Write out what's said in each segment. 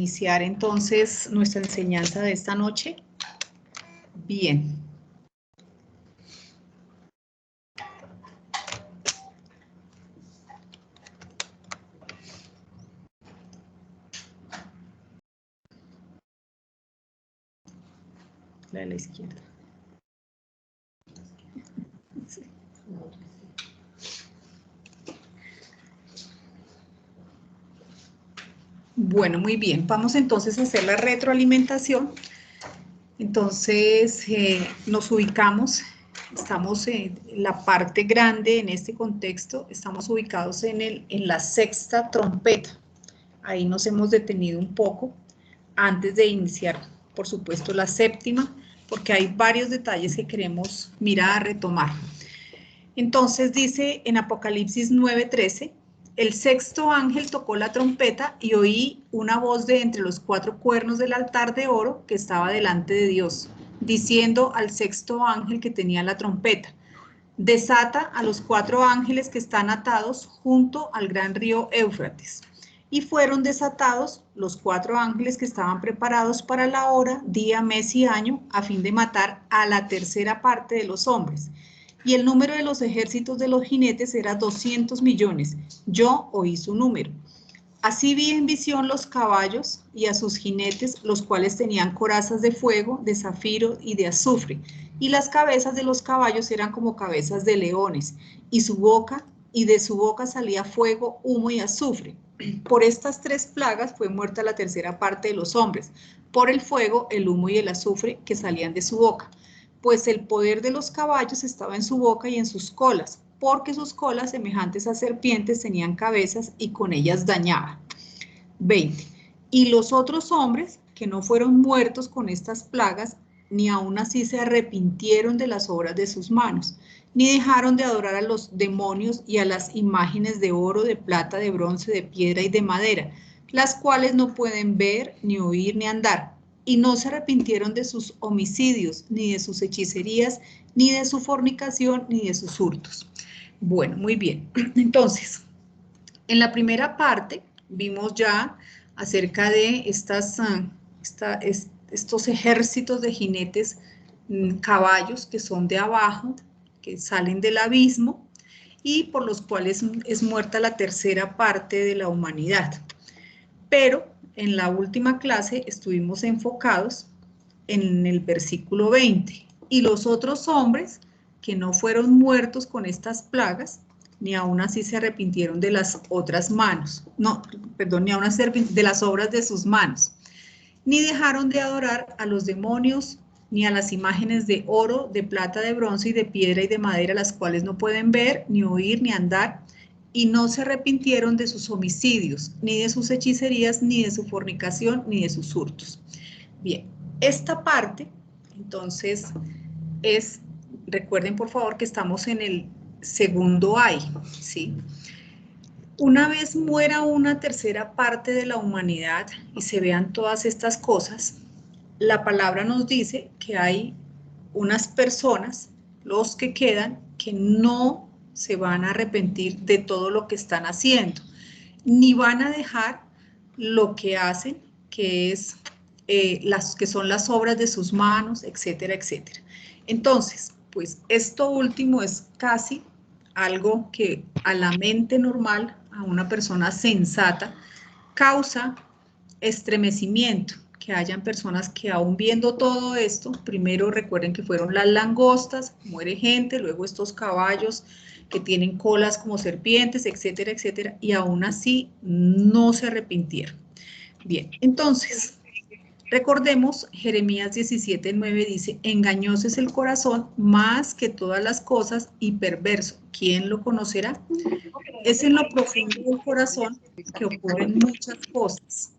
iniciar entonces nuestra enseñanza de esta noche. Bien. La de la izquierda. Sí. Bueno, muy bien. Vamos entonces a hacer la retroalimentación. Entonces, nos ubicamos, estamos en la parte grande en este contexto, estamos ubicados en la sexta trompeta. Ahí nos hemos detenido un poco antes de iniciar, por supuesto, la séptima, porque hay varios detalles que queremos mirar, retomar. Entonces dice en Apocalipsis 9:13, el sexto ángel tocó la trompeta y oí una voz de entre los cuatro cuernos del altar de oro que estaba delante de Dios, diciendo al sexto ángel que tenía la trompeta, desata a los cuatro ángeles que están atados junto al gran río Éufrates. Y fueron desatados los cuatro ángeles que estaban preparados para la hora, día, mes y año, a fin de matar a la tercera parte de los hombres. Y el número de los ejércitos de los jinetes era 200 millones. Yo oí su número. Así vi en visión los caballos y a sus jinetes, los cuales tenían corazas de fuego, de zafiro y de azufre. Y las cabezas de los caballos eran como cabezas de leones, y de su boca salía fuego, humo y azufre. Por estas tres plagas fue muerta la tercera parte de los hombres, por el fuego, el humo y el azufre que salían de su boca. Pues el poder de los caballos estaba en su boca y en sus colas, porque sus colas, semejantes a serpientes, tenían cabezas y con ellas dañaban. 20. Y los otros hombres, que no fueron muertos con estas plagas, ni aún así se arrepintieron de las obras de sus manos, ni dejaron de adorar a los demonios y a las imágenes de oro, de plata, de bronce, de piedra y de madera, las cuales no pueden ver, ni oír, ni andar. Y no se arrepintieron de sus homicidios, ni de sus hechicerías, ni de su fornicación, ni de sus hurtos. Bueno, muy bien. Entonces, en la primera parte vimos ya acerca de estos ejércitos de jinetes, caballos que son de abajo, que salen del abismo y por los cuales es muerta la tercera parte de la humanidad. Pero en la última clase estuvimos enfocados en el versículo 20. Y los otros hombres que no fueron muertos con estas plagas, ni aún así se arrepintieron de las otras manos. No, perdón, ni aún así de las obras de sus manos. Ni dejaron de adorar a los demonios, ni a las imágenes de oro, de plata, de bronce y de piedra y de madera, las cuales no pueden ver, ni oír, ni andar, y no se arrepintieron de sus homicidios, ni de sus hechicerías, ni de su fornicación, ni de sus hurtos. Bien, esta parte, entonces, recuerden por favor que estamos en el segundo ay, ¿sí? Una vez muera una tercera parte de la humanidad y se vean todas estas cosas, la palabra nos dice que hay unas personas, los que quedan, que no se van a arrepentir de todo lo que están haciendo, ni van a dejar lo que hacen, que es las que son las obras de sus manos, etcétera, etcétera. Entonces, pues esto último es casi algo que a la mente normal, a una persona sensata, causa estremecimiento, que hayan personas que aún viendo todo esto, primero recuerden que fueron las langostas, muere gente, luego estos caballos que tienen colas como serpientes, etcétera, etcétera, y aún así no se arrepintieron. Bien, entonces, recordemos, Jeremías 17:9 dice, engañoso es el corazón más que todas las cosas y perverso. ¿Quién lo conocerá? Es en lo profundo del corazón que ocurren muchas cosas.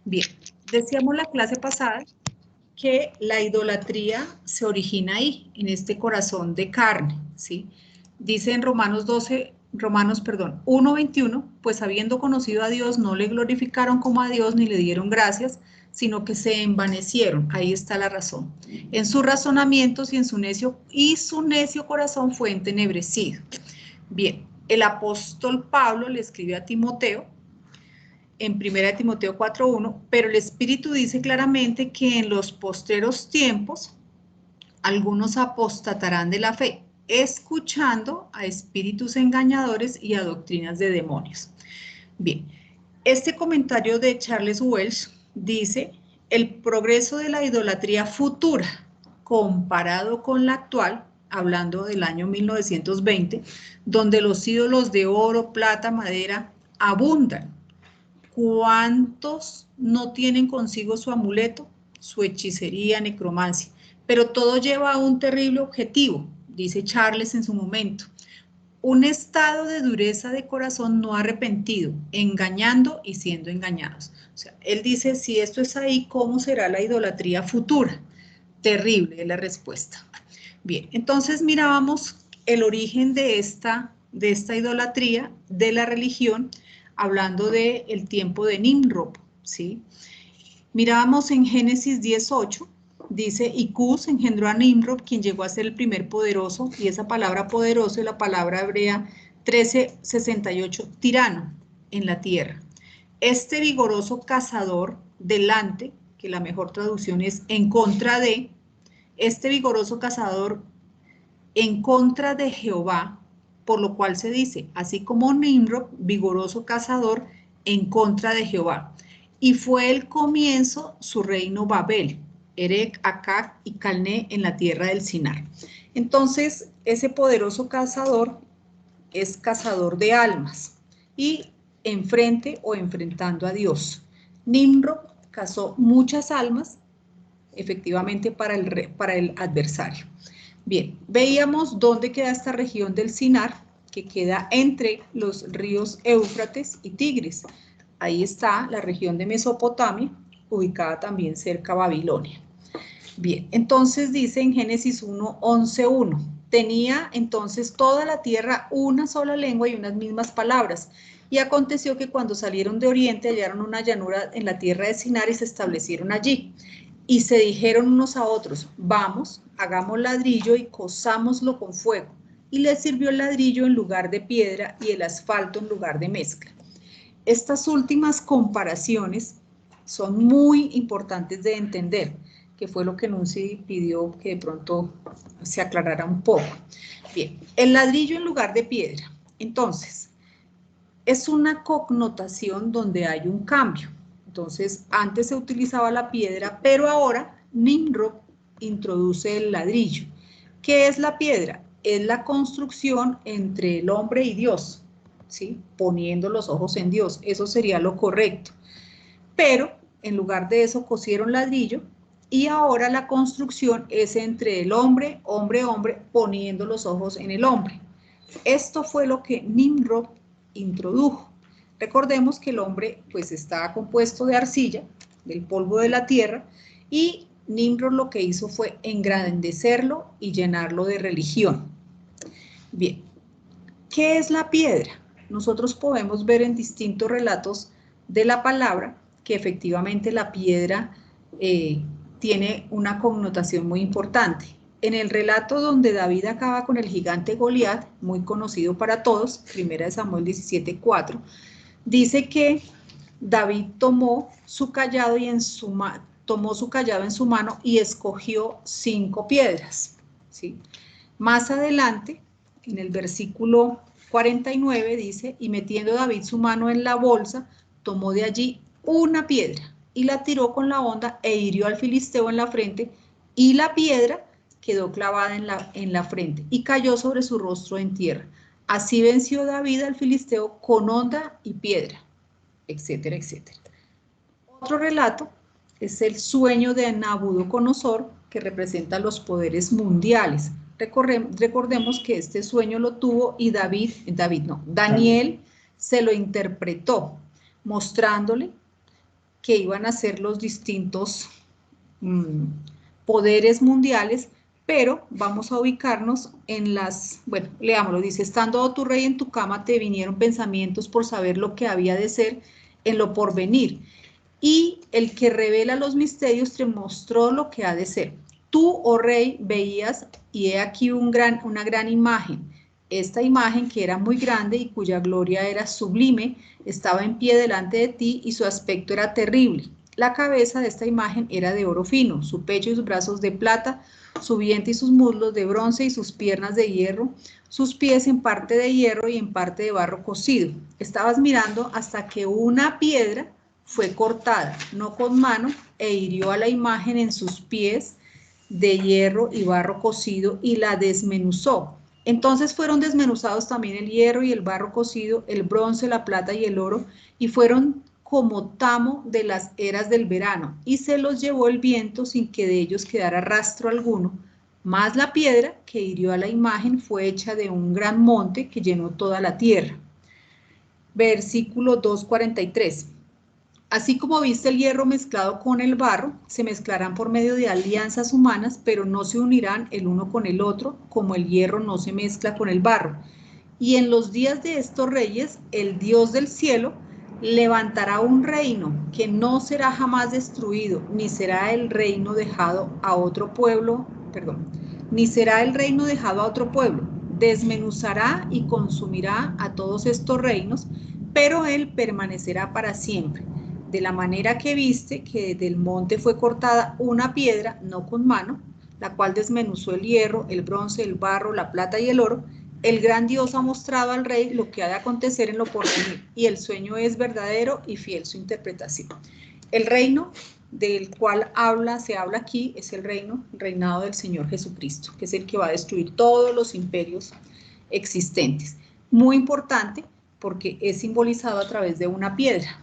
Bien, decíamos la clase pasada que la idolatría se origina ahí, en este corazón de carne, ¿sí? Dice en Romanos 1:21, pues habiendo conocido a Dios, no le glorificaron como a Dios ni le dieron gracias, sino que se envanecieron. Ahí está la razón. En sus razonamientos y su necio corazón fue entenebrecido. Bien, el apóstol Pablo le escribe a Timoteo en 1 Timoteo 4:1, pero el Espíritu dice claramente que en los postreros tiempos algunos apostatarán de la fe, escuchando a espíritus engañadores y a doctrinas de demonios. Bien, este comentario de Charles Welch dice: el progreso de la idolatría futura comparado con la actual, hablando del año 1920, donde los ídolos de oro, plata, madera abundan. ¿Cuántos no tienen consigo su amuleto, su hechicería, necromancia? Pero todo lleva a un terrible objetivo, dice Charles en su momento: un estado de dureza de corazón no arrepentido, engañando y siendo engañados. O sea, él dice, si esto es ahí, ¿cómo será la idolatría futura? Terrible es la respuesta. Bien, entonces mirábamos el origen de esta idolatría, de la religión, hablando del tiempo de Nimrod, ¿sí? Mirábamos en Génesis 10:8, dice, y Cus engendró a Nimrod, quien llegó a ser el primer poderoso, y esa palabra poderoso es la palabra hebrea 1368, tirano, en la tierra. Este vigoroso cazador delante, que la mejor traducción es en contra de, este vigoroso cazador en contra de Jehová, por lo cual se dice, así como Nimrod, vigoroso cazador en contra de Jehová. Y fue el comienzo su reino Babel, Erec, Acad y Calné en la tierra del Sinar. Entonces, ese poderoso cazador es cazador de almas y enfrente o enfrentando a Dios. Nimrod cazó muchas almas, efectivamente, para el adversario. Bien, veíamos dónde queda esta región del Sinar, que queda entre los ríos Éufrates y Tigris. Ahí está la región de Mesopotamia, ubicada también cerca a Babilonia. Bien, entonces dice en Génesis 1:11:1, tenía entonces toda la tierra una sola lengua y unas mismas palabras. Y aconteció que cuando salieron de oriente hallaron una llanura en la tierra de Sinar y se establecieron allí. Y se dijeron unos a otros, vamos, hagamos ladrillo y cozámoslo con fuego. Y les sirvió el ladrillo en lugar de piedra y el asfalto en lugar de mezcla. Estas últimas comparaciones son muy importantes de entender, que fue lo que Nunzi pidió que de pronto se aclarara un poco. Bien, el ladrillo en lugar de piedra. Entonces, es una connotación donde hay un cambio. Entonces, antes se utilizaba la piedra, pero ahora Nimrod introduce el ladrillo. ¿Qué es la piedra? Es la construcción entre el hombre y Dios, ¿sí? Poniendo los ojos en Dios, eso sería lo correcto. Pero, en lugar de eso, cosieron ladrillo y ahora la construcción es entre el hombre, hombre, poniendo los ojos en el hombre. Esto fue lo que Nimrod introdujo. Recordemos que el hombre pues está compuesto de arcilla, del polvo de la tierra, y Nimrod lo que hizo fue engrandecerlo y llenarlo de religión. Bien, ¿qué es la piedra? Nosotros podemos ver en distintos relatos de la palabra que efectivamente la piedra tiene una connotación muy importante. En el relato donde David acaba con el gigante Goliat, muy conocido para todos, 1 Samuel 17:4, dice que David tomó su callado en su mano y escogió 5 piedras, ¿sí? Más adelante, en el versículo 49 dice, y metiendo David su mano en la bolsa, tomó de allí una piedra y la tiró con la honda e hirió al filisteo en la frente, y la piedra quedó clavada en la frente y cayó sobre su rostro en tierra. Así venció David al filisteo con honda y piedra, etcétera, etcétera. Otro relato es el sueño de Nabucodonosor, que representa los poderes mundiales. Recordemos que este sueño lo tuvo y Daniel se lo interpretó, mostrándole que iban a ser los distintos poderes mundiales, pero vamos a ubicarnos en bueno, leámoslo, dice, estando tu rey en tu cama, te vinieron pensamientos por saber lo que había de ser en lo porvenir, y el que revela los misterios te mostró lo que ha de ser. Tú, oh rey, veías, y he aquí una gran imagen. esta imagen que era muy grande y cuya gloria era sublime, estaba en pie delante de ti y su aspecto era terrible. La cabeza de esta imagen era de oro fino, su pecho y sus brazos de plata, su vientre y sus muslos de bronce y sus piernas de hierro, sus pies en parte de hierro y en parte de barro cocido. Estabas mirando hasta que una piedra fue cortada, no con mano, e hirió a la imagen en sus pies de hierro y barro cocido y la desmenuzó. Entonces fueron desmenuzados también el hierro y el barro cocido, el bronce, la plata y el oro, y fueron como tamo de las eras del verano, y se los llevó el viento sin que de ellos quedara rastro alguno. Mas la piedra que hirió a la imagen fue hecha de un gran monte que llenó toda la tierra. Versículo 2:43. Así como viste el hierro mezclado con el barro, se mezclarán por medio de alianzas humanas, pero no se unirán el uno con el otro, como el hierro no se mezcla con el barro. Y en los días de estos reyes, el Dios del cielo levantará un reino que no será jamás destruido, ni será el reino dejado a otro pueblo, ni será el reino dejado a otro pueblo. Desmenuzará y consumirá a todos estos reinos, pero él permanecerá para siempre. De la manera que viste que del monte fue cortada una piedra, no con mano, la cual desmenuzó el hierro, el bronce, el barro, la plata y el oro, el gran Dios ha mostrado al rey lo que ha de acontecer en lo porvenir, y el sueño es verdadero y fiel su interpretación. El reino del cual se habla aquí, es el reinado del Señor Jesucristo, que es el que va a destruir todos los imperios existentes. Muy importante, porque es simbolizado a través de una piedra.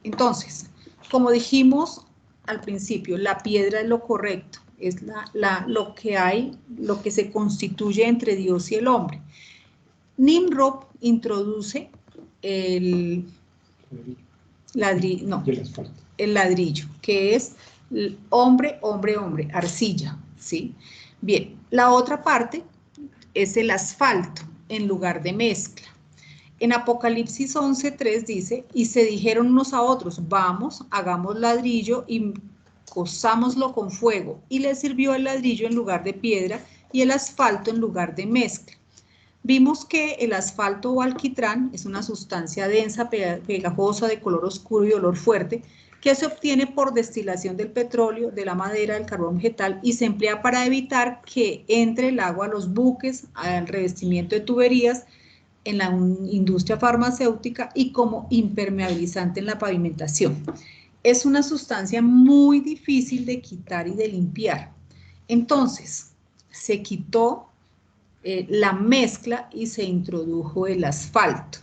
Entonces, como dijimos al principio, la piedra es lo correcto, es lo que se constituye entre Dios y el hombre. Nimrod introduce el ladrillo, que es hombre, arcilla, ¿sí? Bien, la otra parte es el asfalto en lugar de mezcla. En Apocalipsis 11:3 dice, y se dijeron unos a otros, vamos, hagamos ladrillo y cozámoslo con fuego. Y le sirvió el ladrillo en lugar de piedra y el asfalto en lugar de mezcla. Vimos que el asfalto o alquitrán es una sustancia densa, pegajosa, de color oscuro y olor fuerte, que se obtiene por destilación del petróleo, de la madera, del carbón vegetal, y se emplea para evitar que entre el agua a los buques, al revestimiento de tuberías, en la industria farmacéutica y como impermeabilizante en la pavimentación. Es una sustancia muy difícil de quitar y de limpiar. Entonces, se quitó la mezcla y se introdujo el asfalto.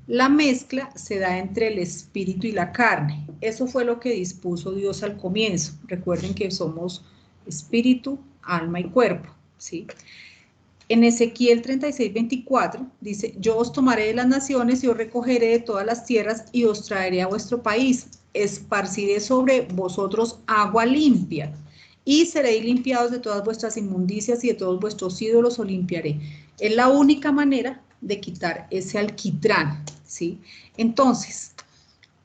La mezcla se da entre el espíritu y la carne. Eso fue lo que dispuso Dios al comienzo. Recuerden que somos espíritu, alma y cuerpo, ¿sí? En Ezequiel 36:24 dice, yo os tomaré de las naciones y os recogeré de todas las tierras y os traeré a vuestro país. Esparciré sobre vosotros agua limpia y seréis limpiados de todas vuestras inmundicias y de todos vuestros ídolos os limpiaré. Es la única manera de quitar ese alquitrán, ¿sí? Entonces,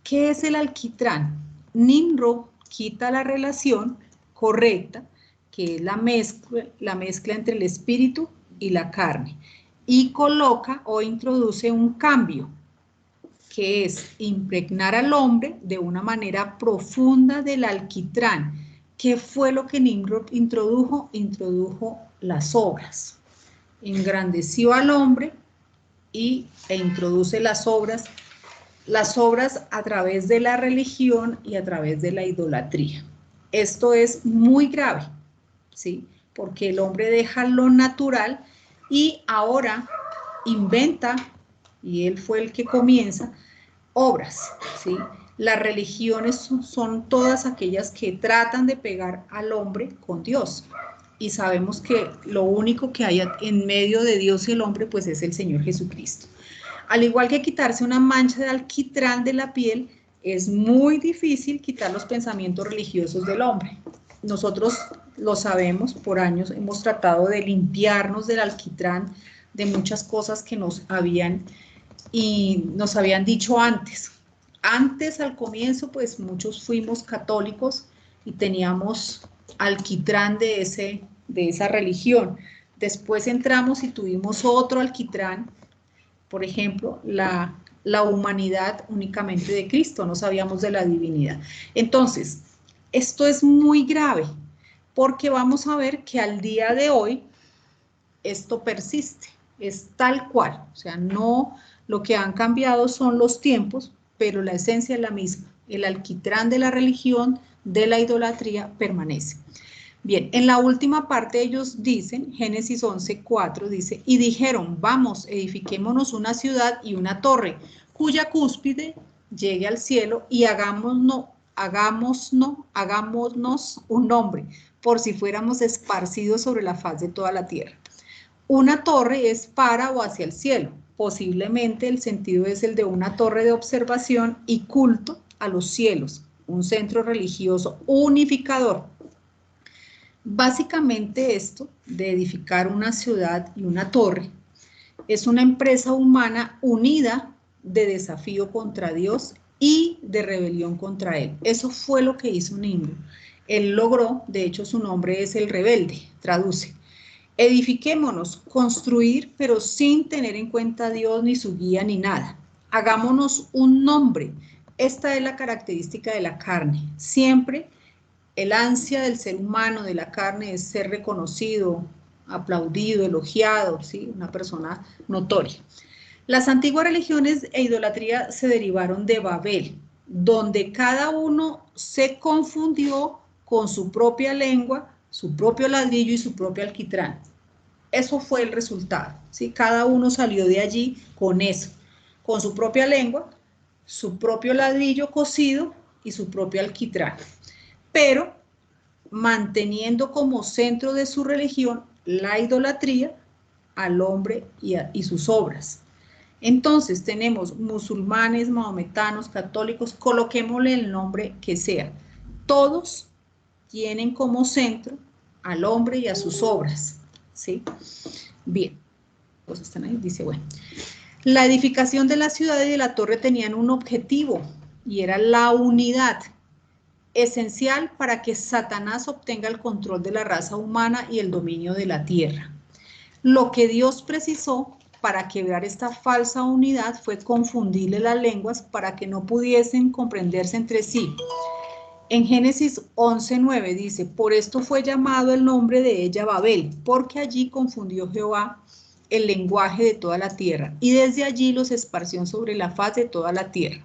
¿qué es el alquitrán? Nimrod quita la relación correcta, que es la mezcla entre el espíritu y la carne, y coloca o introduce un cambio, que es impregnar al hombre de una manera profunda del alquitrán. ¿Qué fue lo que Nimrod introdujo? Introdujo las obras. Engrandeció al hombre e introduce las obras a través de la religión y a través de la idolatría. Esto es muy grave, ¿sí? Porque el hombre deja lo natural y ahora inventa, y él fue el que comienza, obras, ¿sí? Las religiones son todas aquellas que tratan de pegar al hombre con Dios. Y sabemos que lo único que hay en medio de Dios y el hombre, pues es el Señor Jesucristo. Al igual que quitarse una mancha de alquitrán de la piel, es muy difícil quitar los pensamientos religiosos del hombre. Nosotros lo sabemos, por años hemos tratado de limpiarnos del alquitrán, de muchas cosas que nos habían dicho antes. Antes, al comienzo, pues muchos fuimos católicos y teníamos alquitrán de esa religión, Después entramos y tuvimos otro alquitrán, por ejemplo, la humanidad únicamente de Cristo, no sabíamos de la divinidad. Entonces, esto es muy grave, porque vamos a ver que al día de hoy esto persiste, es tal cual, o sea, no, lo que han cambiado son los tiempos, pero la esencia es la misma, el alquitrán de la religión, de la idolatría, permanece. Bien, en la última parte ellos dicen, Génesis 11:4 dice, y dijeron, vamos, edifiquémonos una ciudad y una torre, cuya cúspide llegue al cielo y hagámonos un nombre, por si fuéramos esparcidos sobre la faz de toda la tierra. Una torre es para o hacia el cielo. Posiblemente el sentido es el de una torre de observación y culto a los cielos, un centro religioso unificador. Básicamente esto de edificar una ciudad y una torre es una empresa humana unida de desafío contra Dios y de rebelión contra Él. Eso fue lo que hizo Nimrod. Él logró, de hecho su nombre es el rebelde, traduce. Edifiquémonos, construir, pero sin tener en cuenta a Dios ni su guía ni nada. Hagámonos un nombre. Esta es la característica de la carne. Siempre el ansia del ser humano, de la carne, es ser reconocido, aplaudido, elogiado, ¿sí? Una persona notoria. Las antiguas religiones e idolatría se derivaron de Babel, donde cada uno se confundió con su propia lengua, su propio ladrillo y su propio alquitrán. Eso fue el resultado, ¿sí? Cada uno salió de allí con eso, con su propia lengua, su propio ladrillo cocido y su propio alquitrán. Pero manteniendo como centro de su religión la idolatría al hombre y sus obras. Entonces tenemos musulmanes, mahometanos, católicos, coloquémosle el nombre que sea. Todos tienen como centro al hombre y a sus obras, ¿sí? Bien, pues están ahí, dice, bueno. La edificación de la ciudad y de la torre tenían un objetivo y era la unidad, esencial para que Satanás obtenga el control de la raza humana y el dominio de la tierra. Lo que Dios precisó para quebrar esta falsa unidad fue confundirle las lenguas para que no pudiesen comprenderse entre sí. En Génesis 11:9 dice, por esto fue llamado el nombre de ella Babel, porque allí confundió Jehová el lenguaje de toda la tierra, y desde allí los esparció sobre la faz de toda la tierra.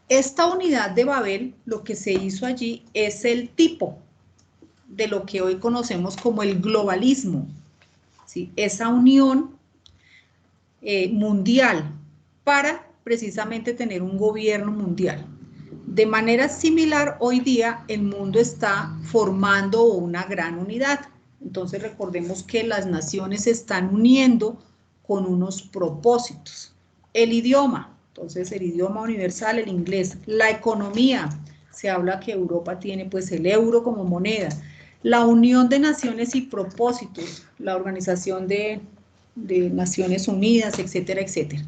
Esta unidad de Babel, lo que se hizo allí es el tipo de lo que hoy conocemos como el globalismo, ¿sí? Esa unión mundial para precisamente tener un gobierno mundial. De manera similar, hoy día el mundo está formando una gran unidad. Entonces recordemos que las naciones se están uniendo con unos propósitos. El idioma, entonces el idioma universal, el inglés. La economía, se habla que Europa tiene pues el euro como moneda. La unión de naciones y propósitos, la organización de Naciones Unidas, etcétera, etcétera.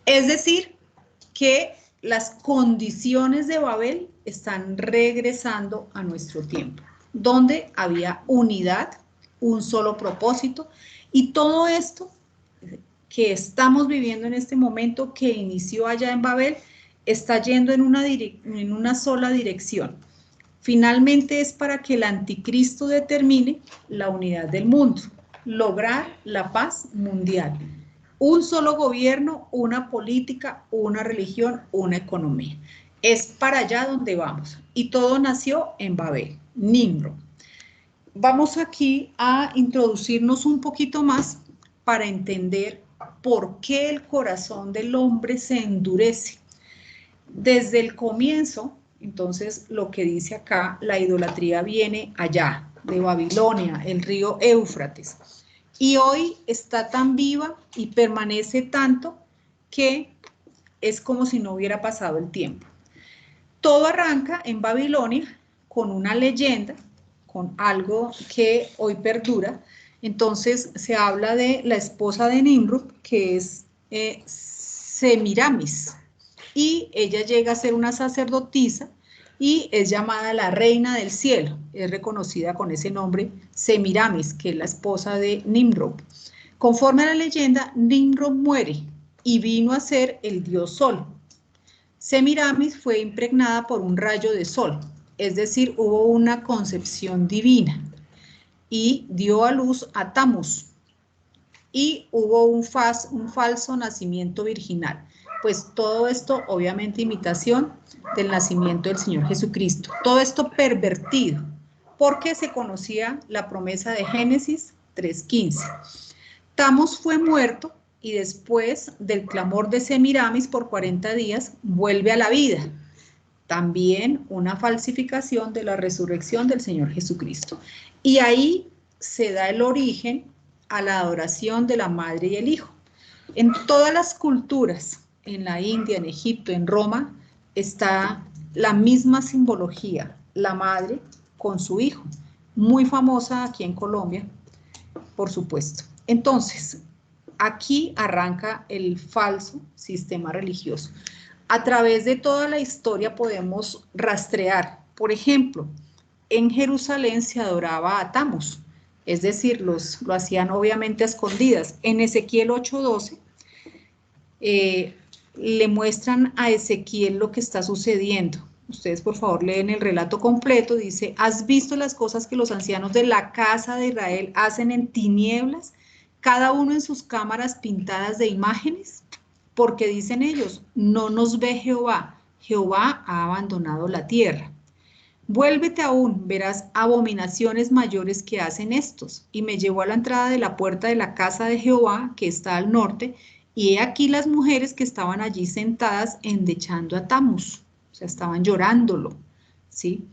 Es decir, que las condiciones de Babel están regresando a nuestro tiempo, donde había unidad, un solo propósito, y todo esto que estamos viviendo en este momento, que inició allá en Babel, está yendo en una sola dirección. Finalmente es para que el anticristo determine la unidad del mundo, lograr la paz mundial. Un solo gobierno, una política, una religión, una economía. Es para allá donde vamos. Y todo nació en Babel, Nimrod. Vamos aquí a introducirnos un poquito más para entender por qué el corazón del hombre se endurece. Desde el comienzo, entonces, lo que dice acá, la idolatría viene allá, de Babilonia, el río Éufrates. Y hoy está tan viva y permanece tanto que es como si no hubiera pasado el tiempo. Todo arranca en Babilonia con una leyenda, con algo que hoy perdura. Entonces se habla de la esposa de Nimrod, que es Semiramis, y ella llega a ser una sacerdotisa y es llamada la reina del cielo. Es reconocida con ese nombre Semiramis, que es la esposa de Nimrod. Conforme a la leyenda, Nimrod muere y vino a ser el dios Sol. Semiramis fue impregnada por un rayo de sol, es decir, hubo una concepción divina y dio a luz a Tammuz y hubo un falso nacimiento virginal. Pues todo esto, obviamente, imitación del nacimiento del Señor Jesucristo. Todo esto pervertido, porque se conocía la promesa de Génesis 3:15. Tammuz fue muerto y después del clamor de Semiramis por 40 días vuelve a la vida. También una falsificación de la resurrección del Señor Jesucristo. Y ahí se da el origen a la adoración de la madre y el hijo. En todas las culturas, en la India, en Egipto, en Roma, está la misma simbología, la madre con su hijo, muy famosa aquí en Colombia, por supuesto. Entonces, aquí arranca el falso sistema religioso. A través de toda la historia podemos rastrear, por ejemplo, en Jerusalén se adoraba a Tammuz, es decir, lo hacían obviamente a escondidas. En Ezequiel 8:12 le muestran a Ezequiel lo que está sucediendo. Ustedes por favor leen el relato completo, dice, ¿has visto las cosas que los ancianos de la casa de Israel hacen en tinieblas, cada uno en sus cámaras pintadas de imágenes? Porque dicen ellos, no nos ve Jehová, Jehová ha abandonado la tierra. Vuélvete aún, verás abominaciones mayores que hacen estos. Y me llevó a la entrada de la puerta de la casa de Jehová, que está al norte, y he aquí las mujeres que estaban allí sentadas endechando a Tammuz, o sea, estaban llorándolo, ¿sí?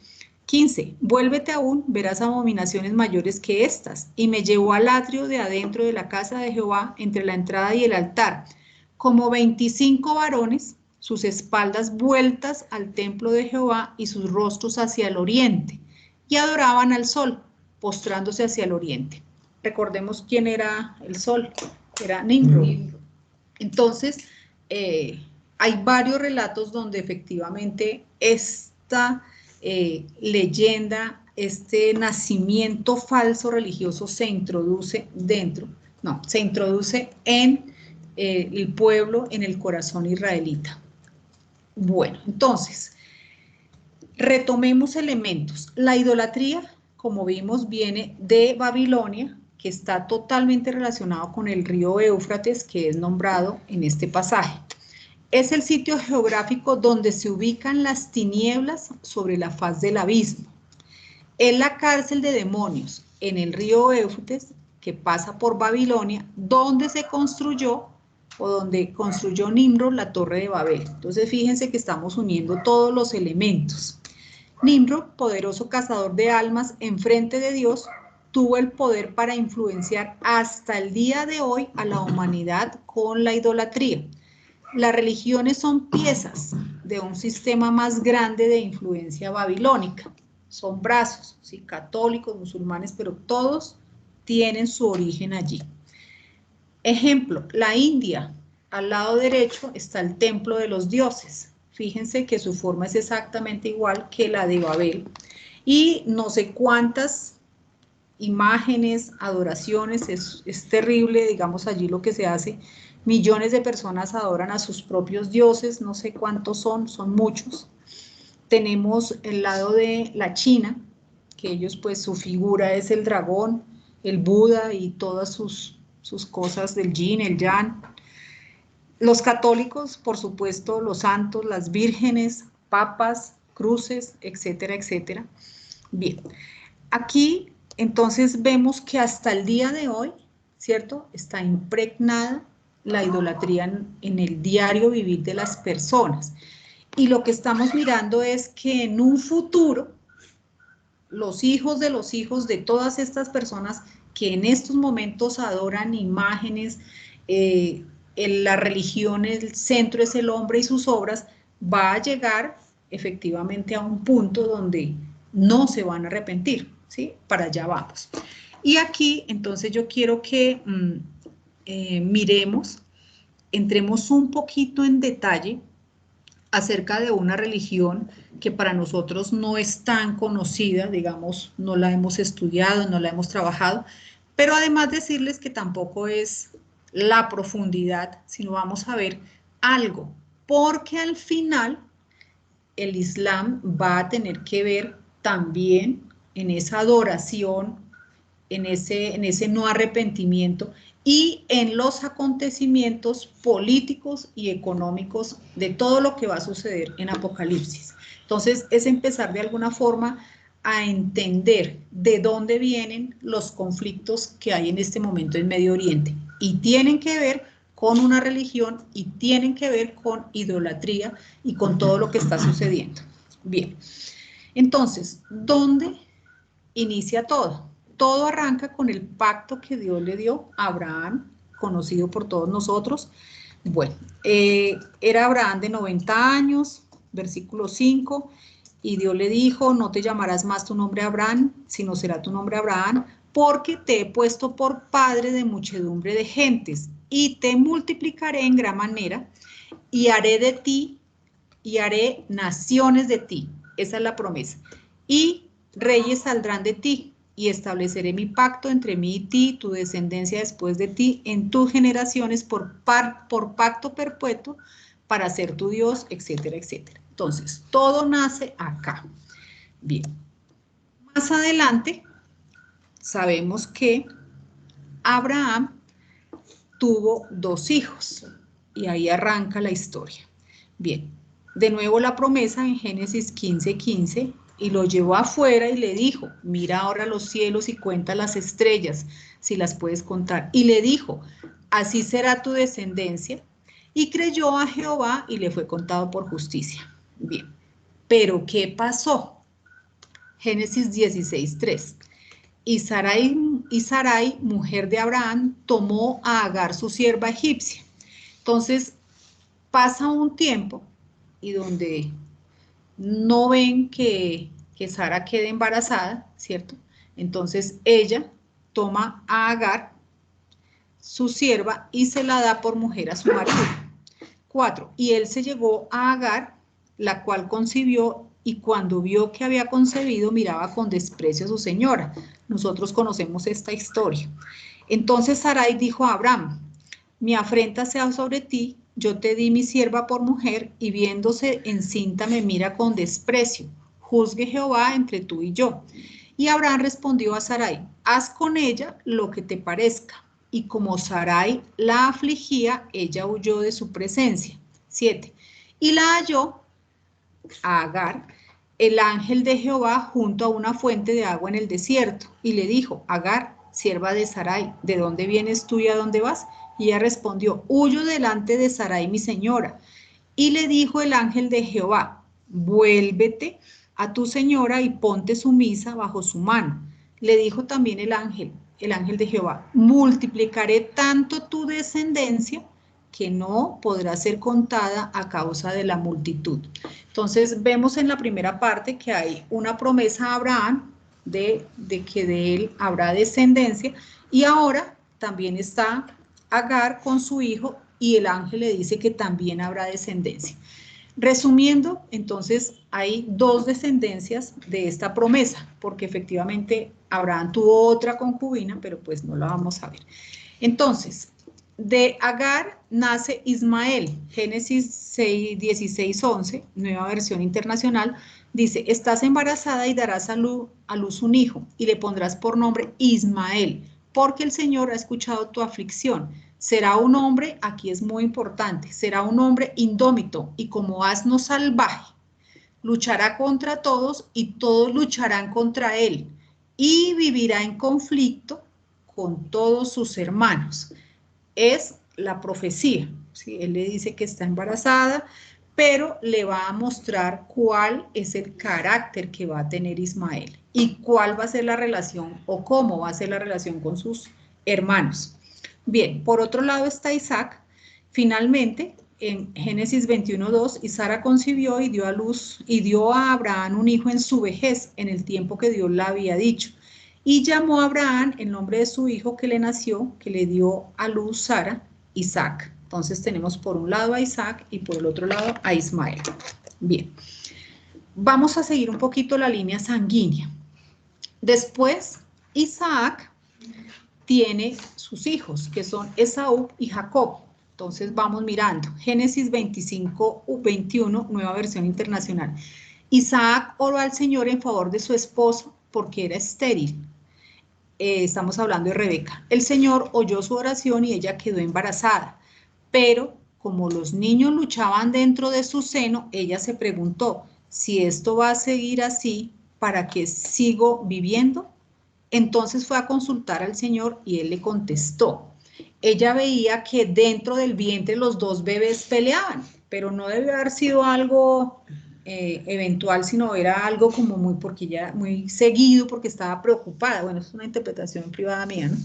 15. Vuélvete aún, verás abominaciones mayores que estas. Y me llevó al atrio de adentro de la casa de Jehová, entre la entrada y el altar, como 25 varones, sus espaldas vueltas al templo de Jehová y sus rostros hacia el oriente, y adoraban al sol, postrándose hacia el oriente. Recordemos quién era el sol, era Nimrod. Entonces, hay varios relatos donde efectivamente esta leyenda, este nacimiento falso religioso se introduce en el pueblo, en el corazón israelita. Bueno, entonces, retomemos elementos. La idolatría, como vimos, viene de Babilonia, que está totalmente relacionado con el río Éufrates, que es nombrado en este pasaje. Es el sitio geográfico donde se ubican las tinieblas sobre la faz del abismo. Es la cárcel de demonios en el río Éufrates, que pasa por Babilonia, donde se construyó o donde construyó Nimrod la torre de Babel. Entonces fíjense que estamos uniendo todos los elementos. Nimrod, poderoso cazador de almas enfrente de Dios, tuvo el poder para influenciar hasta el día de hoy a la humanidad con la idolatría. Las religiones son piezas de un sistema más grande de influencia babilónica. Son brazos, ¿sí? Católicos, musulmanes, pero todos tienen su origen allí. Ejemplo, la India, al lado derecho está el templo de los dioses. Fíjense que su forma es exactamente igual que la de Babel. Y no sé cuántas imágenes, adoraciones, es terrible, digamos, allí lo que se hace. Millones de personas adoran a sus propios dioses, no sé cuántos son muchos. Tenemos el lado de la China, que ellos pues su figura es el dragón, el Buda y todas sus cosas del yin, el yang. Los católicos, por supuesto, los santos, las vírgenes, papas, cruces, etcétera, etcétera. Bien, aquí entonces vemos que hasta el día de hoy, ¿cierto? Está impregnada la idolatría en el diario vivir de las personas. Y lo que estamos mirando es que en un futuro, los hijos de todas estas personas que en estos momentos adoran imágenes, en la religión el centro es el hombre y sus obras, va a llegar efectivamente a un punto donde no se van a arrepentir, ¿sí? Para allá vamos. Y aquí, entonces, yo quiero que miremos, entremos un poquito en detalle acerca de una religión que para nosotros no es tan conocida, digamos, no la hemos estudiado, no la hemos trabajado, pero además decirles que tampoco es la profundidad, sino vamos a ver algo, porque al final el Islam va a tener que ver también en esa adoración, en ese no arrepentimiento y en los acontecimientos políticos y económicos de todo lo que va a suceder en Apocalipsis. Entonces, es empezar de alguna forma a entender de dónde vienen los conflictos que hay en este momento en Medio Oriente y tienen que ver con una religión y tienen que ver con idolatría y con todo lo que está sucediendo. Bien, entonces, ¿dónde inicia todo? Todo arranca con el pacto que Dios le dio a Abraham, conocido por todos nosotros. Bueno, era Abraham de 90 años, versículo 5, y Dios le dijo, no te llamarás más tu nombre Abraham, sino será tu nombre Abraham, porque te he puesto por padre de muchedumbre de gentes, y te multiplicaré en gran manera, y haré de ti, y haré naciones de ti. Esa es la promesa. Y reyes saldrán de ti, y estableceré mi pacto entre mí y ti, tu descendencia después de ti, en tus generaciones por pacto perpetuo, para ser tu Dios, etcétera, etcétera. Entonces, todo nace acá. Bien. Más adelante, sabemos que Abraham tuvo 2 hijos, y ahí arranca la historia. Bien, de nuevo la promesa en Génesis 15:15, y lo llevó afuera y le dijo, mira ahora los cielos y cuenta las estrellas, si las puedes contar. Y le dijo, así será tu descendencia. Y creyó a Jehová y le fue contado por justicia. Bien, pero ¿qué pasó? Génesis 16:3. Y Sarai, mujer de Abraham, tomó a Agar, su sierva egipcia. Entonces, pasa un tiempo y donde no ven que Sara quede embarazada, ¿cierto? Entonces ella toma a Agar, su sierva, y se la da por mujer a su marido. 4. Y él se llegó a Agar, la cual concibió, y cuando vio que había concebido, miraba con desprecio a su señora. Nosotros conocemos esta historia. Entonces Sarai dijo a Abraham, mi afrenta sea sobre ti, yo te di mi sierva por mujer, y viéndose encinta me mira con desprecio. Juzgue Jehová entre tú y yo. Y Abraham respondió a Sarai, haz con ella lo que te parezca. Y como Sarai la afligía, ella huyó de su presencia. 7. Y la halló a Agar, el ángel de Jehová, junto a una fuente de agua en el desierto, y le dijo, Agar, sierva de Sarai, ¿de dónde vienes tú y a dónde vas? Y ella respondió, huyo delante de Sarai mi señora. Y le dijo el ángel de Jehová, vuélvete a tu señora y ponte sumisa bajo su mano. Le dijo también el ángel de Jehová, multiplicaré tanto tu descendencia que no podrá ser contada a causa de la multitud. Entonces vemos en la primera parte que hay una promesa a Abraham de que de él habrá descendencia, y ahora también está Agar con su hijo, y el ángel le dice que también habrá descendencia. Resumiendo, entonces hay 2 descendencias de esta promesa, porque efectivamente Abraham tuvo otra concubina, pero pues no la vamos a ver. Entonces, de Agar nace Ismael. Génesis 16:11, nueva versión internacional, dice, estás embarazada y darás a luz un hijo, y le pondrás por nombre Ismael, porque el Señor ha escuchado tu aflicción. Será un hombre, aquí es muy importante, será un hombre indómito y como asno salvaje. Luchará contra todos y todos lucharán contra él, y vivirá en conflicto con todos sus hermanos. Es la profecía, ¿sí? Él le dice que está embarazada, pero le va a mostrar cuál es el carácter que va a tener Ismael y cuál va a ser la relación o cómo va a ser la relación con sus hermanos. Bien, por otro lado está Isaac. Finalmente, en Génesis 21:2, y Sara concibió y dio a luz y dio a Abraham un hijo en su vejez, en el tiempo que Dios le había dicho. Y llamó a Abraham el nombre de su hijo que le nació, que le dio a luz Sara, Isaac. Entonces tenemos por un lado a Isaac y por el otro lado a Ismael. Bien, vamos a seguir un poquito la línea sanguínea. Después, Isaac tiene sus hijos, que son Esaú y Jacob. Entonces vamos mirando. Génesis 25, 21, nueva versión internacional. Isaac oró al Señor en favor de su esposo porque era estéril. Estamos hablando de Rebeca. El Señor oyó su oración y ella quedó embarazada. Pero como los niños luchaban dentro de su seno, ella se preguntó, si esto va a seguir así, ¿para qué sigo viviendo? Entonces fue a consultar al Señor y él le contestó. Ella veía que dentro del vientre los dos bebés peleaban, pero no debe haber sido algo eventual, sino era algo como porque ya muy seguido, porque estaba preocupada. Bueno, es una interpretación privada mía, ¿no?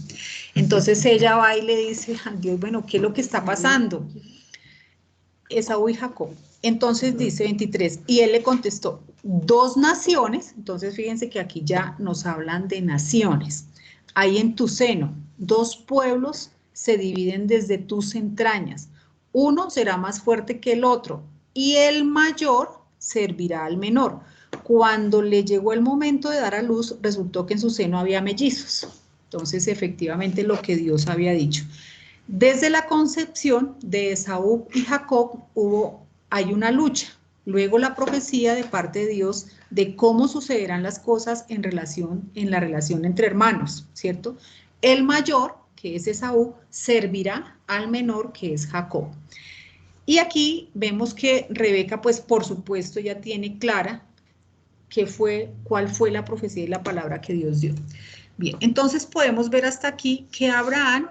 Entonces ella va y le dice a Dios, bueno, ¿qué es lo que está pasando? Esaú y Jacob. Entonces dice 23, y él le contestó, 2 naciones, entonces fíjense que aquí ya nos hablan de naciones. Hay en tu seno 2 pueblos se dividen desde tus entrañas. Uno será más fuerte que el otro, y el mayor servirá al menor. Cuando le llegó el momento de dar a luz, resultó que en su seno había mellizos. Entonces, efectivamente, lo que Dios había dicho. Desde la concepción de Esaú y Jacob hay una lucha. Luego la profecía de parte de Dios de cómo sucederán las cosas en la relación entre hermanos, ¿cierto? El mayor, que es Esaú, servirá al menor, que es Jacob. Y aquí vemos que Rebeca, pues por supuesto, ya tiene clara cuál fue la profecía y la palabra que Dios dio. Bien, entonces podemos ver hasta aquí que Abraham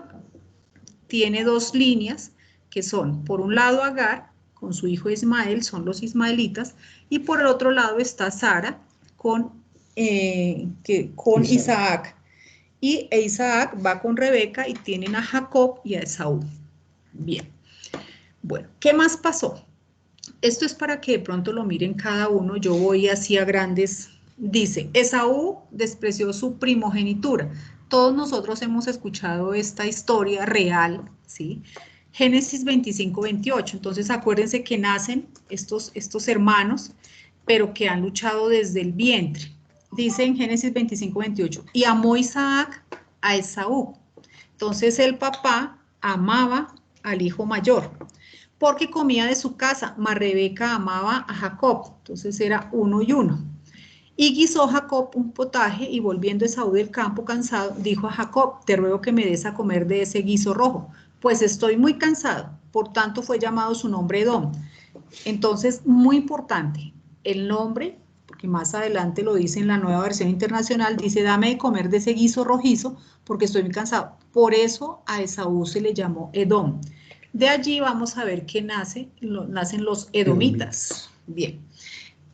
tiene 2 líneas, que son, por un lado Agar, con su hijo Ismael, son los ismaelitas, y por el otro lado está Sara con Isaac. Y Isaac va con Rebeca y tienen a Jacob y a Esaú. Bien. Bueno, ¿qué más pasó? Esto es para que de pronto lo miren cada uno, yo voy así a grandes. Dice, Esaú despreció su primogenitura. Todos nosotros hemos escuchado esta historia real, ¿sí? Génesis 25, 28. Entonces acuérdense que nacen estos hermanos, pero que han luchado desde el vientre. Dice en Génesis 25, 28, y amó Isaac a Esaú. Entonces el papá amaba al hijo mayor, porque comía de su casa, mas Rebeca amaba a Jacob, entonces era 1 y 1. Y guisó Jacob un potaje, y volviendo Esaú del campo cansado, dijo a Jacob, te ruego que me des a comer de ese guiso rojo, pues estoy muy cansado. Por tanto fue llamado su nombre Edom. Entonces, muy importante, el nombre, porque más adelante lo dice en la nueva versión internacional, dice, dame de comer de ese guiso rojizo, porque estoy muy cansado. Por eso a Esaú se le llamó Edom. De allí vamos a ver que nacen los edomitas. Bien,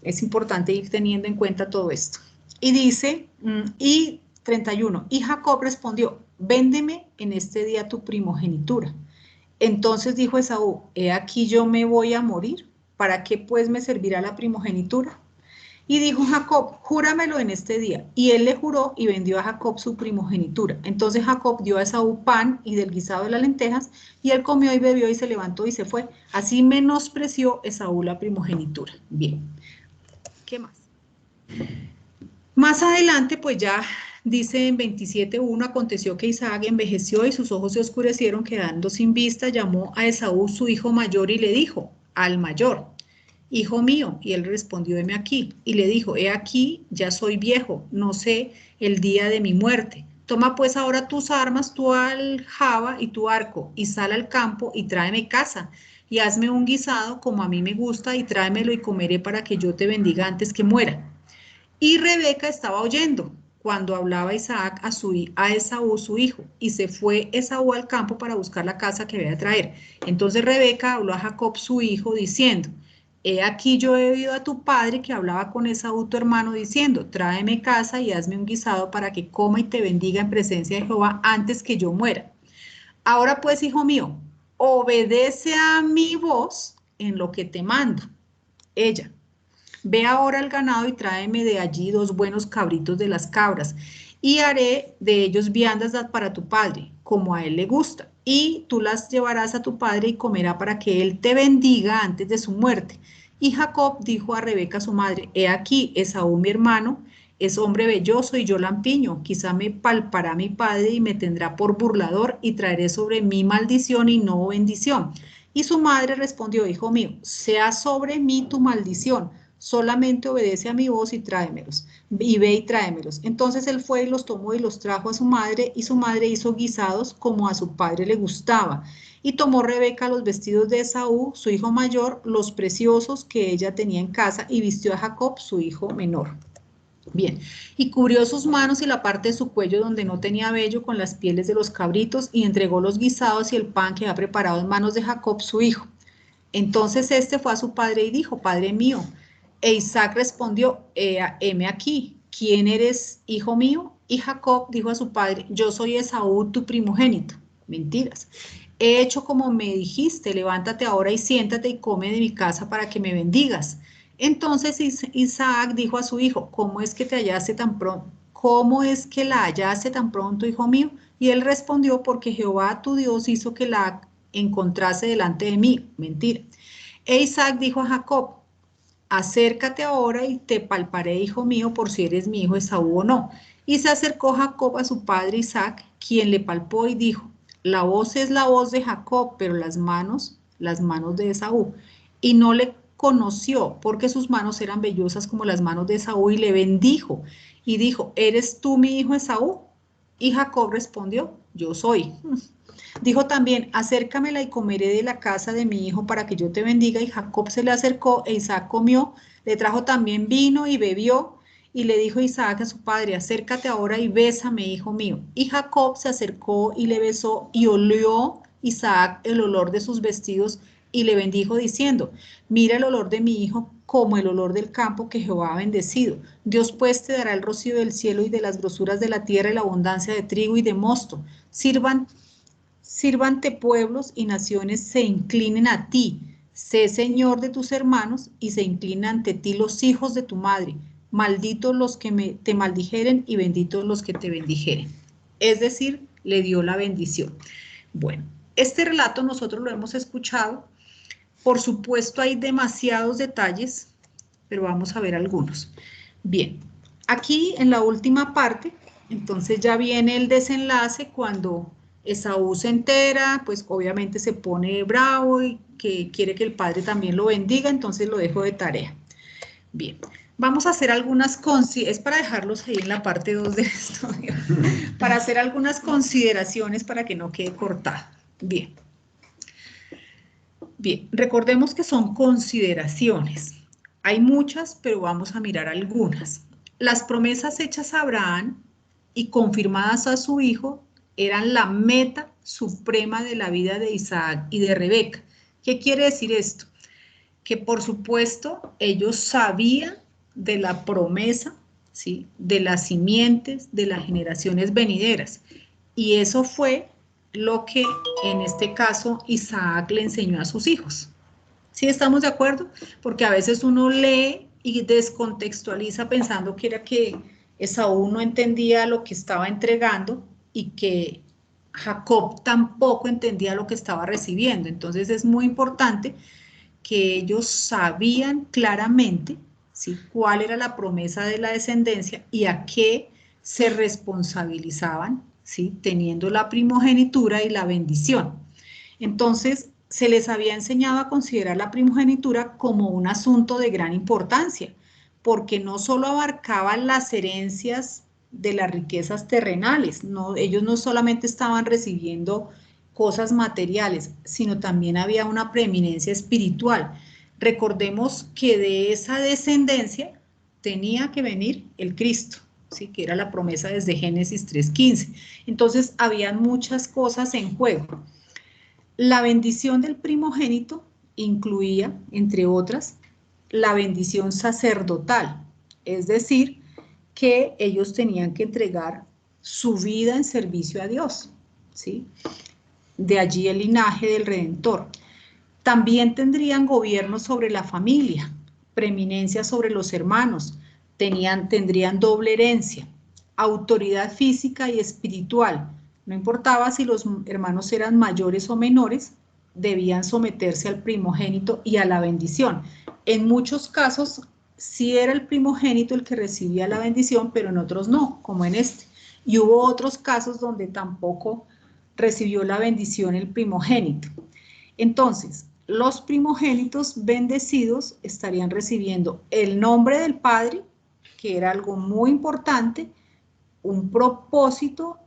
es importante ir teniendo en cuenta todo esto. Y dice, y 31, y Jacob respondió, véndeme en este día tu primogenitura. Entonces dijo Esaú, he aquí yo me voy a morir, ¿para qué pues me servirá la primogenitura? Y dijo Jacob, júramelo en este día. Y él le juró y vendió a Jacob su primogenitura. Entonces Jacob dio a Esaú pan y del guisado de las lentejas, y él comió y bebió y se levantó y se fue. Así menospreció Esaú la primogenitura. Bien, ¿qué más? Más adelante, pues ya dice en 27:1, aconteció que Isaac envejeció y sus ojos se oscurecieron, quedando sin vista, llamó a Esaú su hijo mayor y le dijo, al mayor, hijo mío, y él respondió, heme aquí, y le dijo, he aquí, ya soy viejo, no sé el día de mi muerte. Toma pues ahora tus armas, tu aljaba y tu arco, y sal al campo y tráeme caza, y hazme un guisado como a mí me gusta, y tráemelo y comeré para que yo te bendiga antes que muera. Y Rebeca estaba oyendo cuando hablaba Isaac a Esaú su hijo, y se fue Esaú al campo para buscar la caza que había de traer. Entonces Rebeca habló a Jacob su hijo diciendo, he aquí yo he oído a tu padre que hablaba con Esaú tu hermano diciendo, tráeme caza y hazme un guisado para que coma y te bendiga en presencia de Jehová antes que yo muera. Ahora pues, hijo mío, obedece a mi voz en lo que te mando. Ella. Ve ahora al ganado y tráeme de allí 2 buenos cabritos de las cabras, y haré de ellos viandas para tu padre, como a él le gusta, y tú las llevarás a tu padre y comerá para que él te bendiga antes de su muerte. Y Jacob dijo a Rebeca su madre, he aquí, Esaú mi hermano, es hombre velloso y yo lampiño, quizá me palpará mi padre y me tendrá por burlador y traeré sobre mí maldición y no bendición. Y su madre respondió, hijo mío, sea sobre mí tu maldición, solamente obedece a mi voz y tráemelos, y ve y tráemelos. Entonces él fue y los tomó y los trajo a su madre, y su madre hizo guisados como a su padre le gustaba. Y tomó Rebeca los vestidos de Esaú, su hijo mayor, los preciosos que ella tenía en casa, y vistió a Jacob, su hijo menor. Bien, y cubrió sus manos y la parte de su cuello donde no tenía vello con las pieles de los cabritos, y entregó los guisados y el pan que había preparado en manos de Jacob, su hijo. Entonces este fue a su padre y dijo, Padre mío. E Isaac respondió, heme aquí, ¿quién eres, hijo mío? Y Jacob dijo a su padre, yo soy Esaú, tu primogénito. Mentiras. He hecho como me dijiste, levántate ahora y siéntate y come de mi casa para que me bendigas. Entonces Isaac dijo a su hijo, ¿cómo es que te hallaste tan pronto? ¿Cómo es que la hallaste tan pronto, hijo mío? Y él respondió, porque Jehová tu Dios hizo que la encontrase delante de mí. Mentira. E Isaac dijo a Jacob, acércate ahora y te palparé, hijo mío, por si eres mi hijo Esaú o no. Y se acercó Jacob a su padre Isaac, quien le palpó y dijo, la voz es la voz de Jacob, pero las manos de Esaú. Y no le conoció, porque sus manos eran vellosas como las manos de Esaú, y le bendijo. Y dijo, ¿eres tú mi hijo Esaú? Y Jacob respondió, yo soy. Dijo también, acércamela y comeré de la casa de mi hijo para que yo te bendiga. Y Jacob se le acercó e Isaac comió, le trajo también vino y bebió. Y le dijo Isaac a su padre, acércate ahora y bésame, hijo mío. Y Jacob se acercó y le besó y olió Isaac el olor de sus vestidos y le bendijo diciendo, mira el olor de mi hijo como el olor del campo que Jehová ha bendecido. Dios pues te dará el rocío del cielo y de las grosuras de la tierra y la abundancia de trigo y de mosto. Sírvante pueblos y naciones se inclinen a ti. Sé señor de tus hermanos y se inclinen ante ti los hijos de tu madre. Malditos los que te maldijeren y benditos los que te bendijeren. Es decir, le dio la bendición. Bueno, este relato nosotros lo hemos escuchado. Por supuesto hay demasiados detalles, pero vamos a ver algunos. Bien, aquí en la última parte, entonces ya viene el desenlace cuando Esaú se entera, pues obviamente se pone bravo y que quiere que el padre también lo bendiga, entonces lo dejo de tarea. Bien, vamos a hacer algunas es para dejarlos ahí en la parte 2 del estudio, para hacer algunas consideraciones para que no quede cortado. Bien. Bien, recordemos que son consideraciones. Hay muchas, pero vamos a mirar algunas. Las promesas hechas a Abraham y confirmadas a su hijo eran la meta suprema de la vida de Isaac y de Rebeca. ¿Qué quiere decir esto? Que por supuesto ellos sabían de la promesa, ¿sí?, de las simientes, de las generaciones venideras. Y eso fue lo que en este caso Isaac le enseñó a sus hijos. ¿Sí estamos de acuerdo? Porque a veces uno lee y descontextualiza pensando que era que Esaú no entendía lo que estaba entregando y que Jacob tampoco entendía lo que estaba recibiendo. Entonces es muy importante que ellos sabían claramente, ¿sí?, cuál era la promesa de la descendencia y a qué se responsabilizaban, ¿sí?, teniendo la primogenitura y la bendición. Entonces, se les había enseñado a considerar la primogenitura como un asunto de gran importancia, porque no solo abarcaba las herencias de las riquezas terrenales, no, ellos no solamente estaban recibiendo cosas materiales, sino también había una preeminencia espiritual. Recordemos que de esa descendencia tenía que venir el Cristo, ¿sí?, que era la promesa desde Génesis 3:15. Entonces, habían muchas cosas en juego. La bendición del primogénito incluía, entre otras, la bendición sacerdotal, es decir, que ellos tenían que entregar su vida en servicio a Dios, ¿sí? De allí el linaje del Redentor. También tendrían gobierno sobre la familia, preeminencia sobre los hermanos, tendrían doble herencia. autoridad física y espiritual. No importaba si los hermanos eran mayores o menores, debían someterse al primogénito y a la bendición. En muchos casos sí era el primogénito el que recibía la bendición, pero en otros no, como en este. Y hubo otros casos donde tampoco recibió la bendición el primogénito. Entonces, los primogénitos bendecidos estarían recibiendo el nombre del padre, que era algo muy importante, un propósito,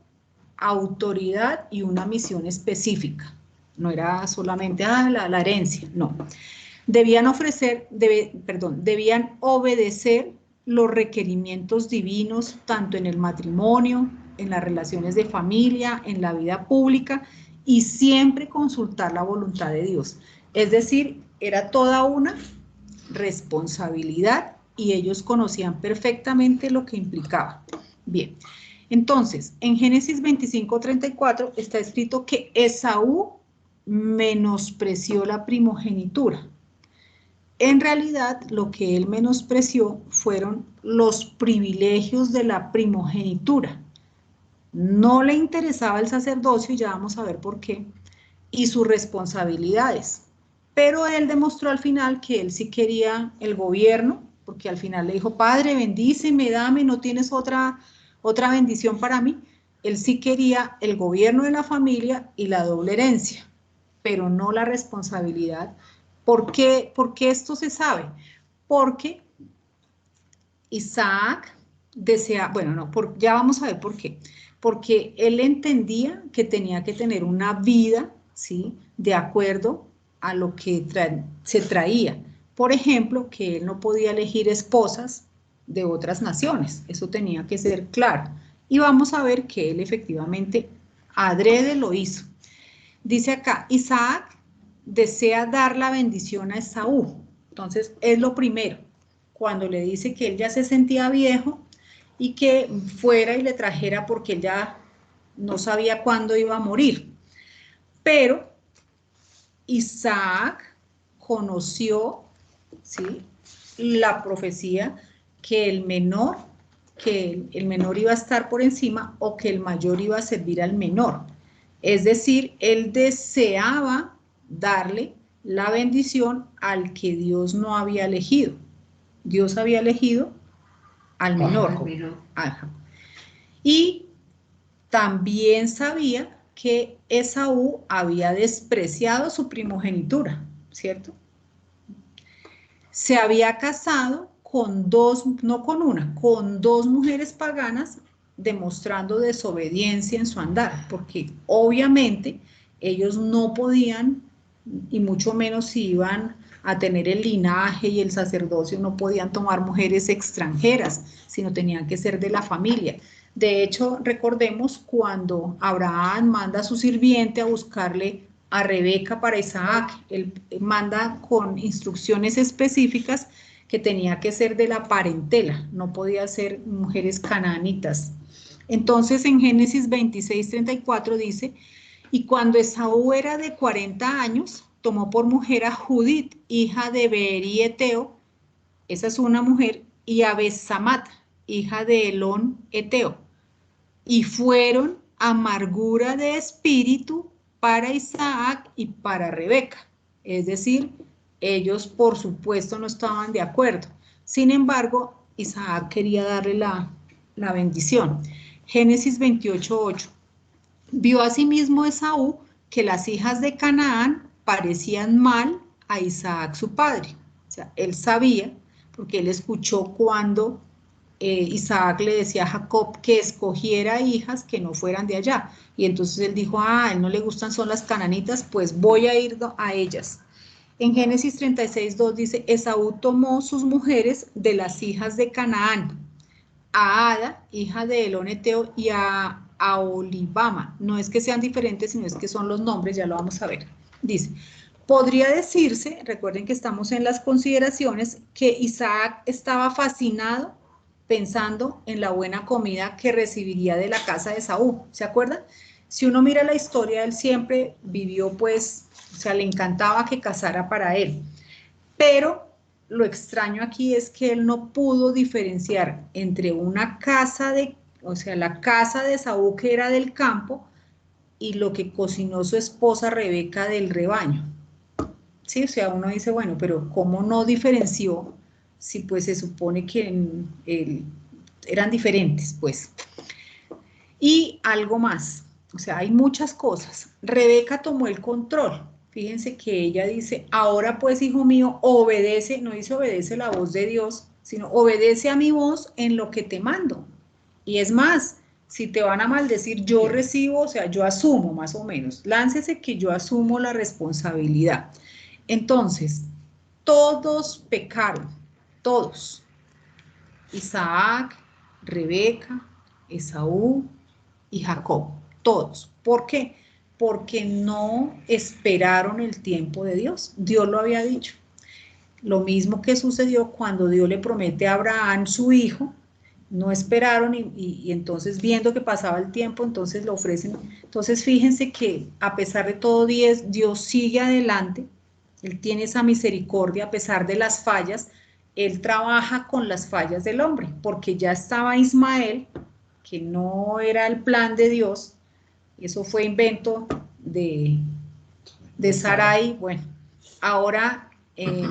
autoridad y una misión específica. No era solamente la herencia, no. Debían obedecer los requerimientos divinos, tanto en el matrimonio, en las relaciones de familia, en la vida pública, y siempre consultar la voluntad de Dios. Es decir, era toda una responsabilidad y ellos conocían perfectamente lo que implicaba. Bien, entonces, en Génesis 25:34 está escrito que Esaú menospreció la primogenitura. En realidad, lo que él menospreció fueron los privilegios de la primogenitura. No le interesaba el sacerdocio, y ya vamos a ver por qué, y sus responsabilidades. Pero él demostró al final que él sí quería el gobierno, porque al final le dijo, padre, bendíceme, dame, no tienes otra bendición para mí. Él sí quería el gobierno de la familia y la doble herencia, pero no la responsabilidad. ¿Por qué esto se sabe? Porque Isaac desea, bueno, no, ya vamos a ver por qué. Porque él entendía que tenía que tener una vida, ¿sí?, de acuerdo a lo que se traía. Por ejemplo, que él no podía elegir esposas de otras naciones, eso tenía que ser claro. Y vamos a ver que él efectivamente adrede lo hizo. Dice acá, Isaac desea dar la bendición a Esaú. Entonces, es lo primero. Cuando le dice que él ya se sentía viejo y que fuera y le trajera porque él ya no sabía cuándo iba a morir. Pero Isaac conoció, ¿sí?, la profecía que el menor iba a estar por encima o que el mayor iba a servir al menor. Es decir, él deseaba darle la bendición al que Dios no había elegido. Dios había elegido al menor. Ajá. Y también sabía que Esaú había despreciado su primogenitura, ¿cierto? Se había casado con dos, no con una, con dos mujeres paganas, demostrando desobediencia en su andar, porque obviamente ellos no podían, y mucho menos si iban a tener el linaje y el sacerdocio, no podían tomar mujeres extranjeras, sino tenían que ser de la familia. De hecho, recordemos cuando Abraham manda a su sirviente a buscarle a Rebeca para Isaac, él manda con instrucciones específicas que tenía que ser de la parentela, no podía ser mujeres canaanitas. Entonces en Génesis 26:34 dice, y cuando Esaú era de 40 años, tomó por mujer a Judith, hija de Beeri Eteo, esa es una mujer, y a Besamat, hija de Elón Eteo, y fueron amargura de espíritu para Isaac y para Rebeca. Es decir, ellos por supuesto no estaban de acuerdo. Sin embargo, Isaac quería darle la bendición. Génesis 28:8. Vio asimismo Esaú que las hijas de Canaán parecían mal a Isaac su padre. O sea, él sabía, porque él escuchó cuando Isaac le decía a Jacob que escogiera hijas que no fueran de allá. Y entonces él dijo, a él no le gustan son las cananitas, pues voy a ir a ellas. En Génesis 36:2 dice, Esaú tomó sus mujeres de las hijas de Canaán, a Ada, hija de Elón Eteo, y a Olibama. No es que sean diferentes, sino es que son los nombres, ya lo vamos a ver. Dice, podría decirse, recuerden que estamos en las consideraciones, que Isaac estaba fascinado pensando en la buena comida que recibiría de la casa de Esaú. ¿Se acuerdan? Si uno mira la historia, él siempre vivió, pues, o sea, le encantaba que cazara para él. Pero lo extraño aquí es que él no pudo diferenciar entre una casa o sea, la casa de Esaú que era del campo y lo que cocinó su esposa Rebeca del rebaño. Sí, o sea, uno dice, bueno, pero ¿cómo no diferenció si pues se supone que eran diferentes, pues? Y algo más, o sea, hay muchas cosas. Rebeca tomó el control. Fíjense que ella dice, ahora pues, hijo mío, obedece, no dice obedece la voz de Dios, sino obedece a mi voz en lo que te mando. Y es más, si te van a maldecir, yo recibo, o sea, yo asumo más o menos. Láncese que yo asumo la responsabilidad. Entonces, todos pecaron, todos. Isaac, Rebeca, Esaú y Jacob, todos. ¿Por qué? Porque no esperaron el tiempo de Dios. Dios lo había dicho. Lo mismo que sucedió cuando Dios le promete a Abraham su hijo, no esperaron y entonces viendo que pasaba el tiempo, entonces lo ofrecen. Entonces fíjense que a pesar de todo Dios sigue adelante, Él tiene esa misericordia a pesar de las fallas, Él trabaja con las fallas del hombre, porque ya estaba Ismael, que no era el plan de Dios, eso fue invento de Sarai, bueno, ahora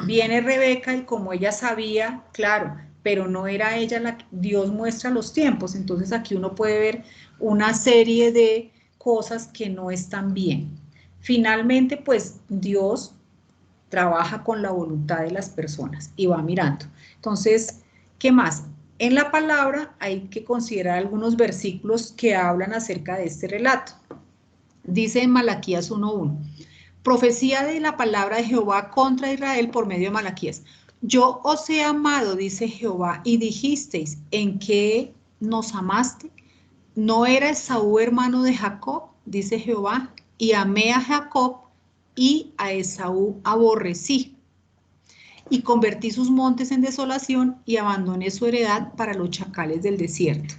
viene Rebeca y como ella sabía, claro, pero no era ella la que Dios muestra los tiempos, entonces aquí uno puede ver una serie de cosas que no están bien. Finalmente, pues Dios trabaja con la voluntad de las personas y va mirando. Entonces, ¿qué más? En la palabra hay que considerar algunos versículos que hablan acerca de este relato. Dice en Malaquías 1:1, profecía de la palabra de Jehová contra Israel por medio de Malaquías. Yo os he amado, dice Jehová, y dijisteis, ¿en qué nos amaste? ¿No era Esaú hermano de Jacob? Dice Jehová, y amé a Jacob y a Esaú aborrecí. Y convertí sus montes en desolación y abandoné su heredad para los chacales del desierto.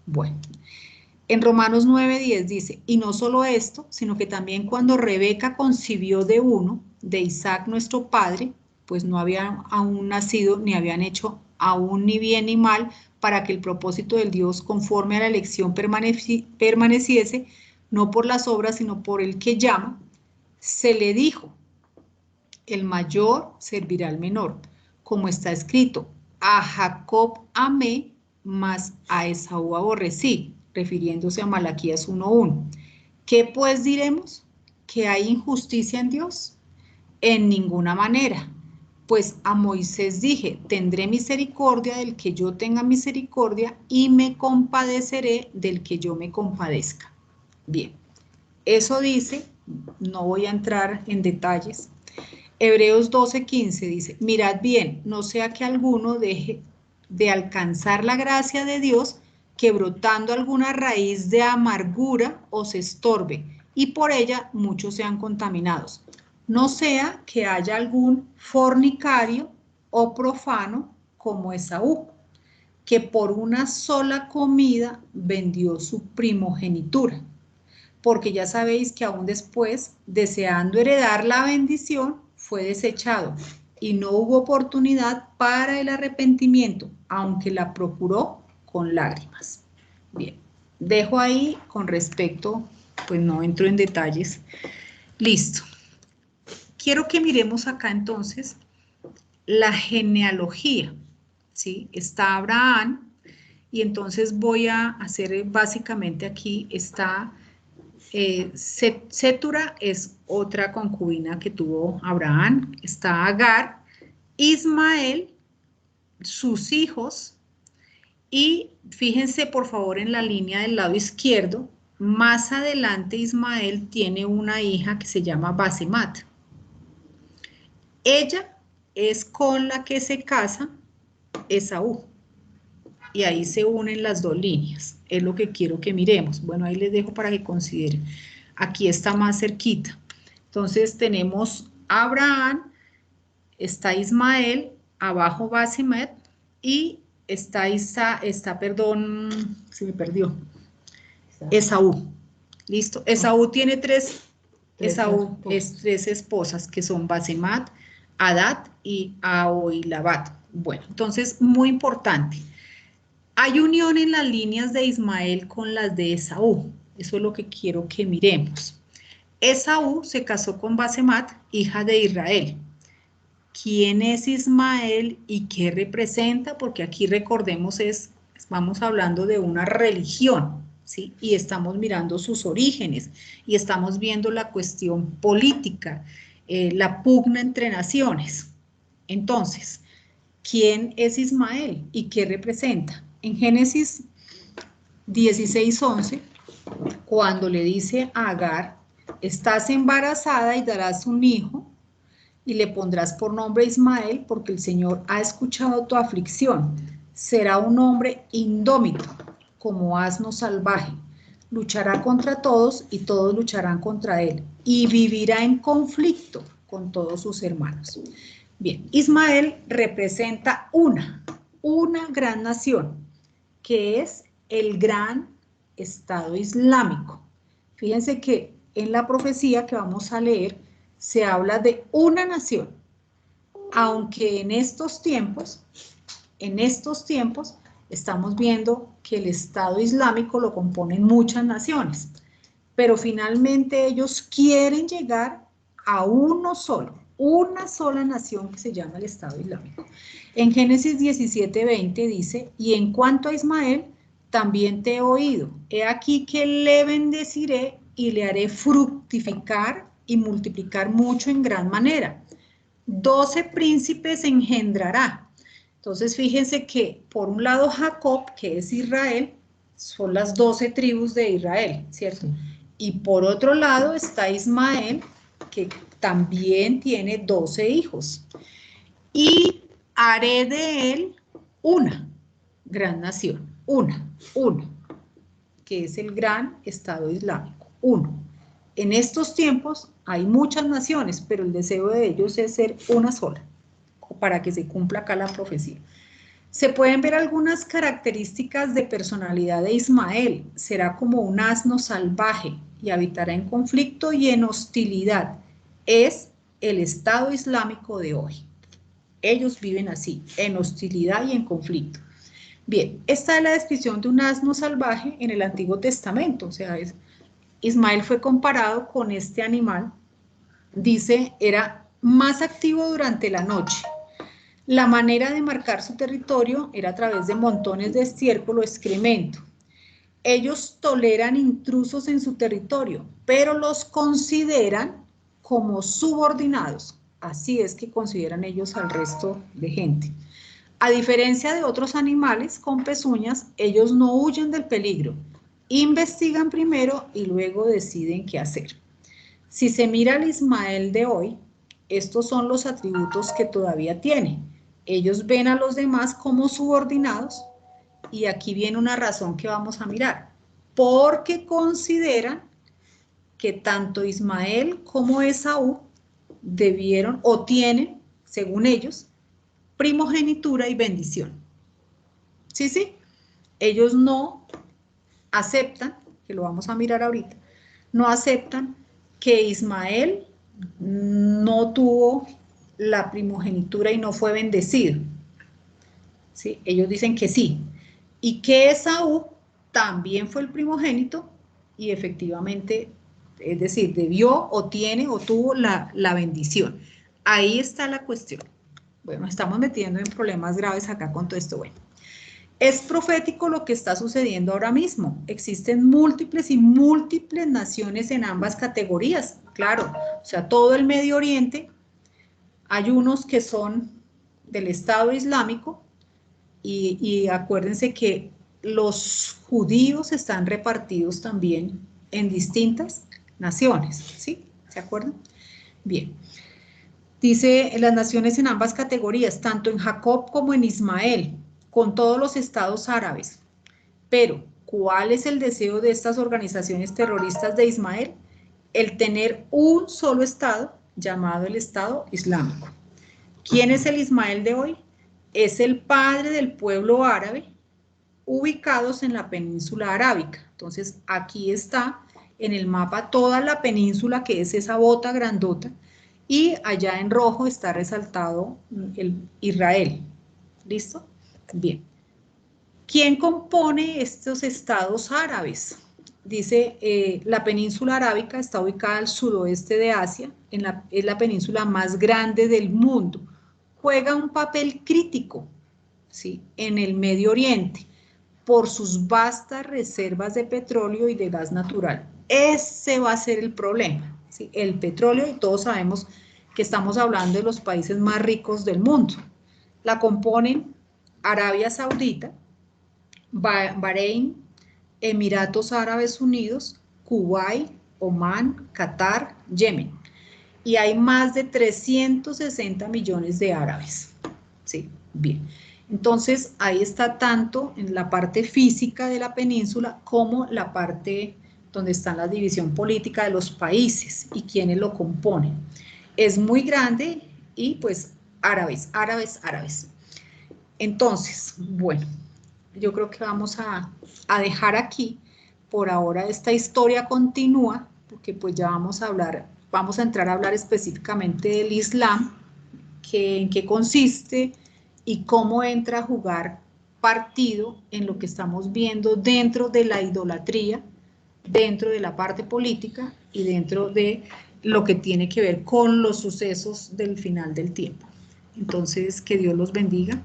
Bueno, en Romanos 9:10 dice, y no solo esto, sino que también cuando Rebeca concibió de uno, de Isaac nuestro padre, pues no habían aún nacido, ni habían hecho aún ni bien ni mal, para que el propósito del Dios conforme a la elección permaneciese, no por las obras, sino por el que llama, se le dijo, el mayor servirá al menor, como está escrito, a Jacob amé, mas a Esaú aborrecí, refiriéndose a Malaquías 1:1. ¿Qué pues diremos? ¿Que hay injusticia en Dios? En ninguna manera. Pues a Moisés dije, tendré misericordia del que yo tenga misericordia y me compadeceré del que yo me compadezca. Bien, eso dice, no voy a entrar en detalles. Hebreos 12:15 dice, mirad bien, no sea que alguno deje de alcanzar la gracia de Dios, que brotando alguna raíz de amargura os estorbe, y por ella muchos sean contaminados. No sea que haya algún fornicario o profano como Esaú, que por una sola comida vendió su primogenitura. Porque ya sabéis que aún después, deseando heredar la bendición, fue desechado y no hubo oportunidad para el arrepentimiento, aunque la procuró con lágrimas. Bien, dejo ahí con respecto, pues no entro en detalles. Listo. Quiero que miremos acá entonces la genealogía, ¿sí? Está Abraham y entonces voy a hacer básicamente aquí está Sétura es otra concubina que tuvo Abraham, está Agar, Ismael, sus hijos, y fíjense por favor en la línea del lado izquierdo, más adelante Ismael tiene una hija que se llama Basemat. Ella es con la que se casa Esaú. Y ahí se unen las dos líneas. Es lo que quiero que miremos. Bueno, ahí les dejo para que consideren. Aquí está más cerquita. Entonces tenemos Abraham, está Ismael, abajo Basemat y está perdón, se me perdió, Esaú. ¿Listo? Esaú tiene tres esposas que son Basemat, Adad y Ahoilabat. Bueno, entonces muy importante. Hay unión en las líneas de Ismael con las de Esaú. Eso es lo que quiero que miremos. Esaú se casó con Basemat, hija de Israel. ¿Quién es Ismael y qué representa? Porque aquí recordemos vamos hablando de una religión, ¿sí? Y estamos mirando sus orígenes y estamos viendo la cuestión política, la pugna entre naciones. Entonces, ¿quién es Ismael y qué representa? En Génesis 16:11, cuando le dice a Agar, estás embarazada y darás un hijo, y le pondrás por nombre Ismael, porque el Señor ha escuchado tu aflicción. Será un hombre indómito, como asno salvaje. Luchará contra todos y todos lucharán contra él. Y vivirá en conflicto con todos sus hermanos. Bien, Ismael representa una gran nación, que es el gran Estado Islámico. Fíjense que en la profecía que vamos a leer, se habla de una nación, aunque en estos tiempos estamos viendo que el Estado Islámico lo componen muchas naciones, pero finalmente ellos quieren llegar a uno solo, una sola nación que se llama el Estado Islámico. En Génesis 17:20 dice, y en cuanto a Ismael, también te he oído, he aquí que le bendeciré y le haré fructificar y multiplicar mucho en gran manera. 12 príncipes engendrará. Entonces fíjense que por un lado Jacob, que es Israel, son las 12 tribus de Israel, ¿cierto? Y por otro lado está Ismael, que también tiene 12 hijos. Y haré de él una gran nación, una, que es el gran Estado Islámico, uno. En estos tiempos hay muchas naciones, pero el deseo de ellos es ser una sola, para que se cumpla acá la profecía. Se pueden ver algunas características de personalidad de Ismael. Será como un asno salvaje y habitará en conflicto y en hostilidad. Es el Estado Islámico de hoy. Ellos viven así, en hostilidad y en conflicto. Bien, esta es la descripción de un asno salvaje en el Antiguo Testamento. O sea, Ismael fue comparado con este animal. Dice, era más activo durante la noche. La manera de marcar su territorio era a través de montones de estiércol o excremento. Ellos toleran intrusos en su territorio, pero los consideran como subordinados. Así es que consideran ellos al resto de gente. A diferencia de otros animales con pezuñas, ellos no huyen del peligro. Investigan primero y luego deciden qué hacer. Si se mira al Ismael de hoy, estos son los atributos que todavía tiene. Ellos ven a los demás como subordinados y aquí viene una razón que vamos a mirar. Porque consideran que tanto Ismael como Esaú debieron o tienen, según ellos, primogenitura y bendición. ¿Sí, sí? Ellos no aceptan, que lo vamos a mirar ahorita, no aceptan que Ismael no tuvo la primogenitura y no fue bendecido. ¿Sí? Ellos dicen que sí. Y que Esaú también fue el primogénito y efectivamente, es decir, debió o tiene o tuvo la bendición. Ahí está la cuestión. Bueno, estamos metiendo en problemas graves acá con todo esto. Bueno, es profético lo que está sucediendo ahora mismo. Existen múltiples y múltiples naciones en ambas categorías. Claro, o sea, todo el Medio Oriente, hay unos que son del Estado Islámico y acuérdense que los judíos están repartidos también en distintas naciones, ¿sí? ¿Se acuerdan? Bien. Dice las naciones en ambas categorías, tanto en Jacob como en Ismael, con todos los estados árabes. Pero, ¿cuál es el deseo de estas organizaciones terroristas de Ismael? El tener un solo estado, llamado el Estado Islámico. ¿Quién es el Ismael de hoy? Es el padre del pueblo árabe, ubicados en la península arábica. Entonces, aquí está en el mapa toda la península, que es esa bota grandota, y allá en rojo está resaltado el Israel. ¿Listo? Bien. ¿Quién compone estos estados árabes? Dice, la península arábica está ubicada al sudoeste de Asia, es la península más grande del mundo. Juega un papel crítico, ¿sí?, en el Medio Oriente por sus vastas reservas de petróleo y de gas natural. Ese va a ser el problema, ¿sí? El petróleo, y todos sabemos que estamos hablando de los países más ricos del mundo. La componen Arabia Saudita, Bahrein, Emiratos Árabes Unidos, Kuwait, Omán, Qatar, Yemen. Y hay más de 360 millones de árabes. Sí, bien. Entonces, ahí está tanto en la parte física de la península como la parte donde está la división política de los países y quienes lo componen. Es muy grande y pues árabes, árabes, árabes. Entonces, bueno, yo creo que vamos a dejar aquí. Por ahora esta historia continúa, porque pues ya vamos a entrar a hablar específicamente del Islam, en qué consiste y cómo entra a jugar partido en lo que estamos viendo dentro de la idolatría, dentro de la parte política y dentro de lo que tiene que ver con los sucesos del final del tiempo. Entonces, que Dios los bendiga.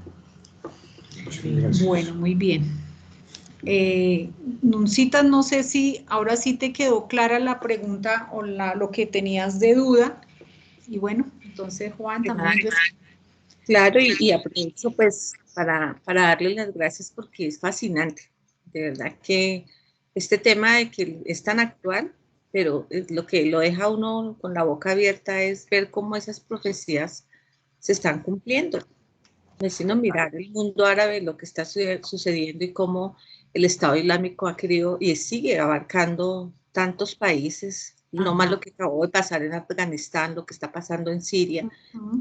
Bueno, muy bien. Nuncita, no sé si ahora sí te quedó clara la pregunta o lo que tenías de duda. Y bueno, entonces Juan también. Claro, y aprovecho pues para darle las gracias porque es fascinante. De verdad que este tema de que es tan actual, pero lo que lo deja uno con la boca abierta es ver cómo esas profecías se están cumpliendo. Es sino mirar el mundo árabe, lo que está sucediendo y cómo el Estado Islámico ha querido y sigue abarcando tantos países, no más lo que acabó de pasar en Afganistán, lo que está pasando en Siria.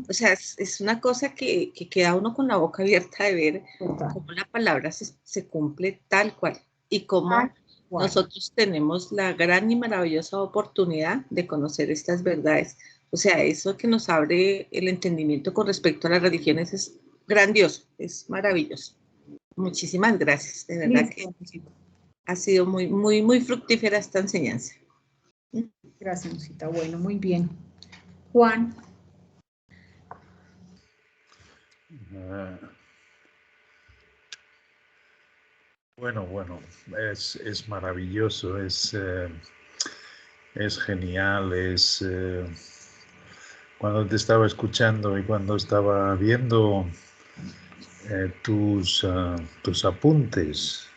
O sea, es una cosa que queda uno con la boca abierta de ver cómo la palabra se cumple tal cual y cómo nosotros tenemos la gran y maravillosa oportunidad de conocer estas verdades. O sea, eso que nos abre el entendimiento con respecto a las religiones es grandioso, es maravilloso. Muchísimas gracias, de verdad que ha sido muy, muy, muy fructífera esta enseñanza. Gracias, Musita. Bueno, muy bien. Juan. Bueno, es maravilloso, es genial, cuando te estaba escuchando y cuando estaba viendo tus apuntes,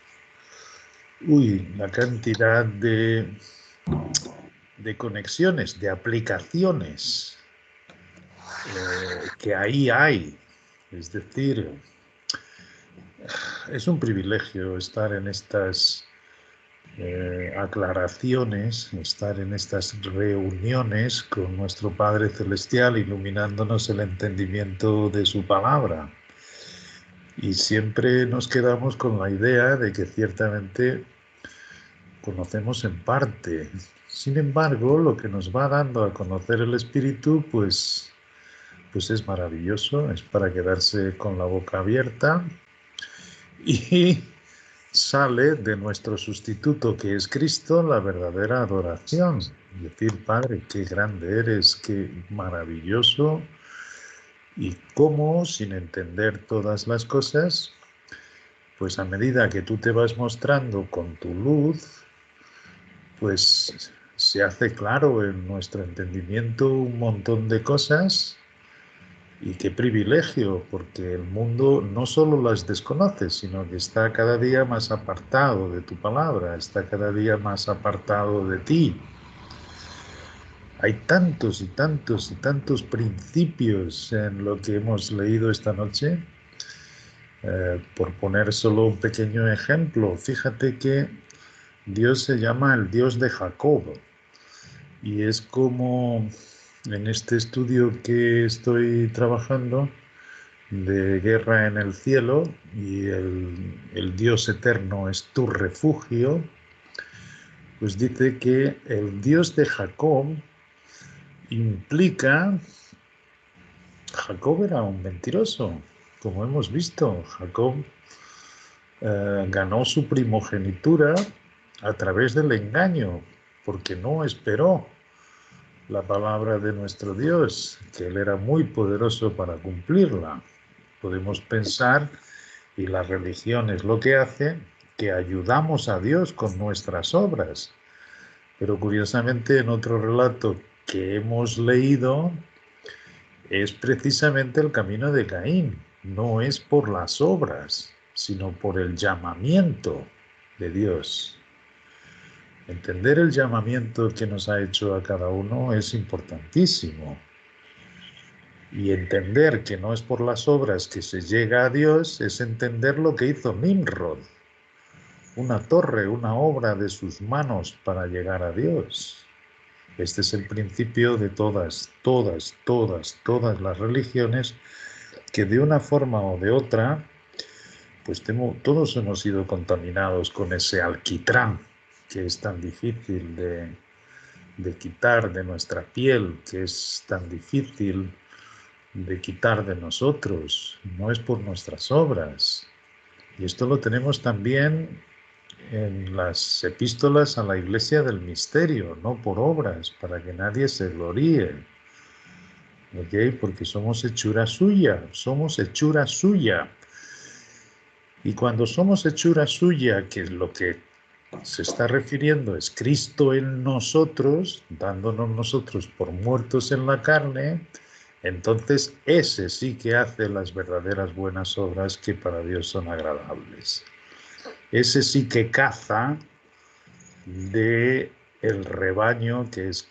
la cantidad de conexiones, de aplicaciones que ahí hay. Es decir, es un privilegio estar en estas aclaraciones, estar en estas reuniones con nuestro Padre Celestial, iluminándonos el entendimiento de su palabra. Y siempre nos quedamos con la idea de que ciertamente conocemos en parte. Sin embargo, lo que nos va dando a conocer el Espíritu, pues es maravilloso, es para quedarse con la boca abierta y sale de nuestro sustituto que es Cristo la verdadera adoración. Decir, Padre, qué grande eres, qué maravilloso, y cómo, sin entender todas las cosas, pues a medida que tú te vas mostrando con tu luz, pues se hace claro en nuestro entendimiento un montón de cosas. Y qué privilegio, porque el mundo no solo las desconoce, sino que está cada día más apartado de tu palabra, está cada día más apartado de ti. Hay tantos y tantos y tantos principios en lo que hemos leído esta noche. Por poner solo un pequeño ejemplo, fíjate que Dios se llama el Dios de Jacob. Y es como en este estudio que estoy trabajando, de Guerra en el Cielo, y el Dios eterno es tu refugio, pues dice que el Dios de Jacob implica... Jacob era un mentiroso, como hemos visto. Jacob ganó su primogenitura a través del engaño, porque no esperó la palabra de nuestro Dios, que Él era muy poderoso para cumplirla. Podemos pensar, y la religión es lo que hace, que ayudamos a Dios con nuestras obras. Pero curiosamente en otro relato que hemos leído es precisamente el camino de Caín. No es por las obras, sino por el llamamiento de Dios. Entender el llamamiento que nos ha hecho a cada uno es importantísimo. Y entender que no es por las obras que se llega a Dios es entender lo que hizo Nimrod. Una torre, una obra de sus manos para llegar a Dios. Este es el principio de todas las religiones que de una forma o de otra, pues todos hemos sido contaminados con ese alquitrán que es tan difícil de quitar de nuestra piel, que es tan difícil de quitar de nosotros. No es por nuestras obras. Y esto lo tenemos también en las epístolas a la Iglesia del Misterio, no por obras, para que nadie se gloríe. ¿Ok? Porque somos hechura suya, somos hechura suya. Y cuando somos hechura suya, que es lo que se está refiriendo, es Cristo en nosotros, dándonos nosotros por muertos en la carne, entonces ese sí que hace las verdaderas buenas obras que para Dios son agradables. Ese sí que caza de el rebaño, que es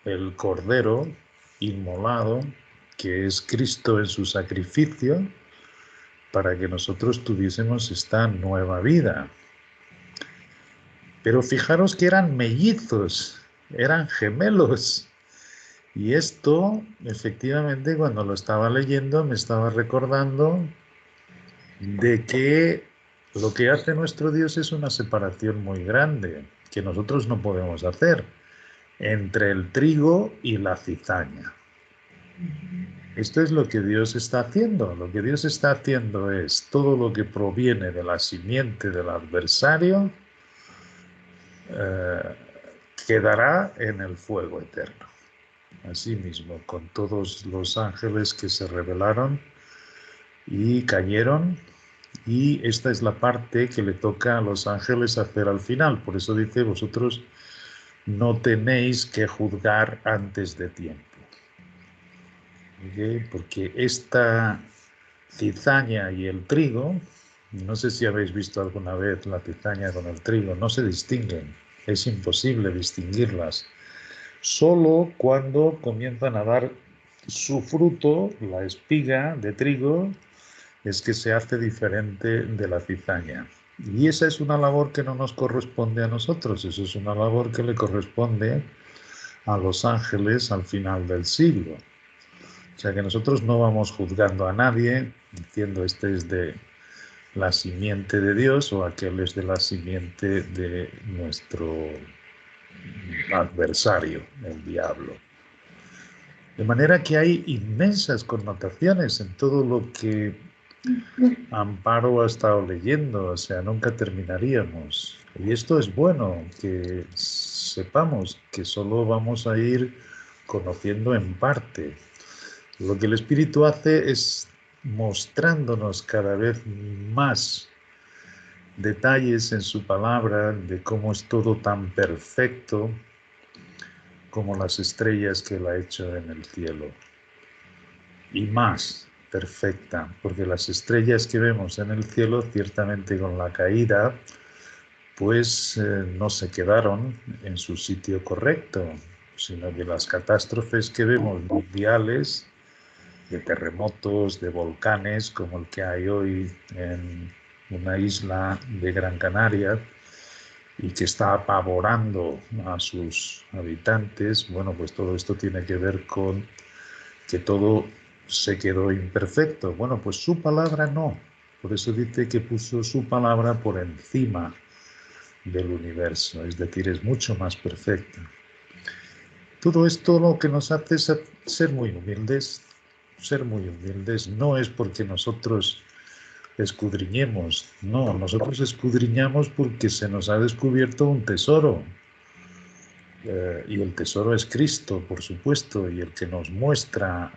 el cordero inmolado, que es Cristo en su sacrificio, para que nosotros tuviésemos esta nueva vida. Pero fijaros que eran mellizos, eran gemelos. Y esto, efectivamente, cuando lo estaba leyendo, me estaba recordando de que lo que hace nuestro Dios es una separación muy grande, que nosotros no podemos hacer, entre el trigo y la cizaña. Esto es lo que Dios está haciendo. Lo que Dios está haciendo es todo lo que proviene de la simiente del adversario quedará en el fuego eterno. Asimismo, con todos los ángeles que se rebelaron y cayeron, y esta es la parte que le toca a los ángeles hacer al final. Por eso dice, vosotros no tenéis que juzgar antes de tiempo. ¿Okay? Porque esta cizaña y el trigo, no sé si habéis visto alguna vez la cizaña con el trigo, no se distinguen, es imposible distinguirlas. Solo cuando comienzan a dar su fruto, la espiga de trigo, es que se hace diferente de la cizaña. Y esa es una labor que no nos corresponde a nosotros, eso es una labor que le corresponde a los ángeles al final del siglo. O sea que nosotros no vamos juzgando a nadie, diciendo este es de la simiente de Dios o aquel es de la simiente de nuestro adversario, el diablo. De manera que hay inmensas connotaciones en todo lo que Amparo ha estado leyendo, o sea, nunca terminaríamos. Y esto es bueno, que sepamos que solo vamos a ir conociendo en parte. Lo que el Espíritu hace es mostrándonos cada vez más detalles en su palabra de cómo es todo tan perfecto como las estrellas que Él ha hecho en el cielo. Y más perfecta, porque las estrellas que vemos en el cielo, ciertamente con la caída, pues no se quedaron en su sitio correcto, sino que las catástrofes que vemos mundiales, de terremotos, de volcanes, como el que hay hoy en una isla de Gran Canaria, y que está apavorando a sus habitantes, bueno, pues todo esto tiene que ver con que todo se quedó imperfecto. Bueno, pues su palabra no. Por eso dice que puso su palabra por encima del universo, es decir, es mucho más perfecta. Todo esto lo que nos hace es ser muy humildes. Ser muy humildes no es porque nosotros escudriñemos. No, nosotros escudriñamos porque se nos ha descubierto un tesoro. Y el tesoro es Cristo, por supuesto, y el que nos muestra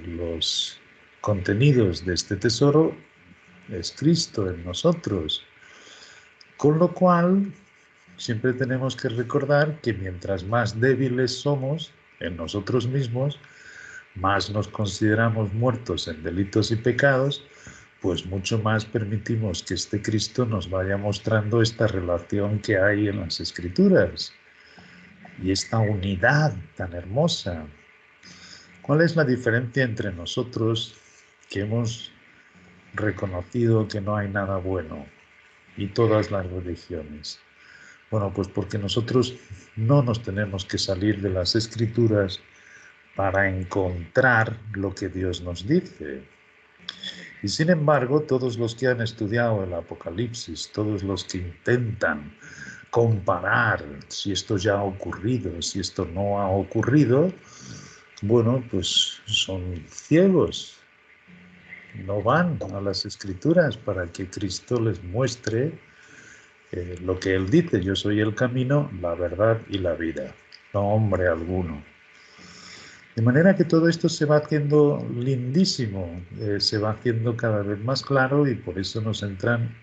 los contenidos de este tesoro es Cristo en nosotros. Con lo cual, siempre tenemos que recordar que mientras más débiles somos en nosotros mismos, más nos consideramos muertos en delitos y pecados, pues mucho más permitimos que este Cristo nos vaya mostrando esta relación que hay en las Escrituras y esta unidad tan hermosa. ¿Cuál es la diferencia entre nosotros que hemos reconocido que no hay nada bueno y todas las religiones? Bueno, pues porque nosotros no nos tenemos que salir de las Escrituras para encontrar lo que Dios nos dice. Y sin embargo, todos los que han estudiado el Apocalipsis, todos los que intentan comparar si esto ya ha ocurrido, si esto no ha ocurrido, bueno, pues son ciegos. No van a las Escrituras para que Cristo les muestre lo que Él dice: yo soy el camino, la verdad y la vida. No hombre alguno. De manera que todo esto se va haciendo lindísimo, se va haciendo cada vez más claro, y por eso nos entran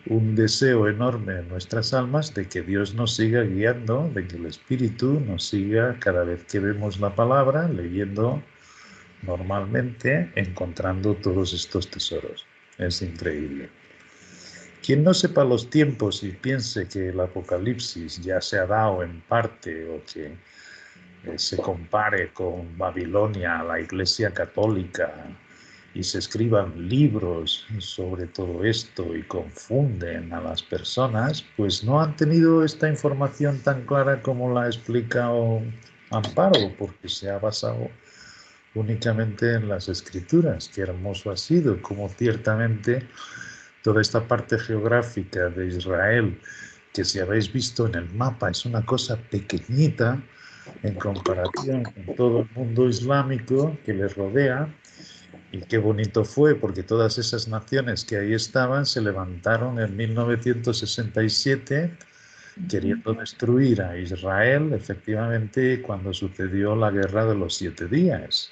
un deseo enorme en nuestras almas de que Dios nos siga guiando, de que el Espíritu nos siga cada vez que vemos la palabra, leyendo normalmente, encontrando todos estos tesoros. Es increíble. Quien no sepa los tiempos y piense que el Apocalipsis ya se ha dado en parte, o que se compare con Babilonia, la Iglesia Católica, y se escriban libros sobre todo esto y confunden a las personas, pues no han tenido esta información tan clara como la ha explicado Amparo, porque se ha basado únicamente en las Escrituras. Qué hermoso ha sido, como ciertamente toda esta parte geográfica de Israel, que si habéis visto en el mapa es una cosa pequeñita en comparación con todo el mundo islámico que les rodea. Y qué bonito fue, porque todas esas naciones que ahí estaban se levantaron en 1967 queriendo destruir a Israel, efectivamente, cuando sucedió la Guerra de los 7 días.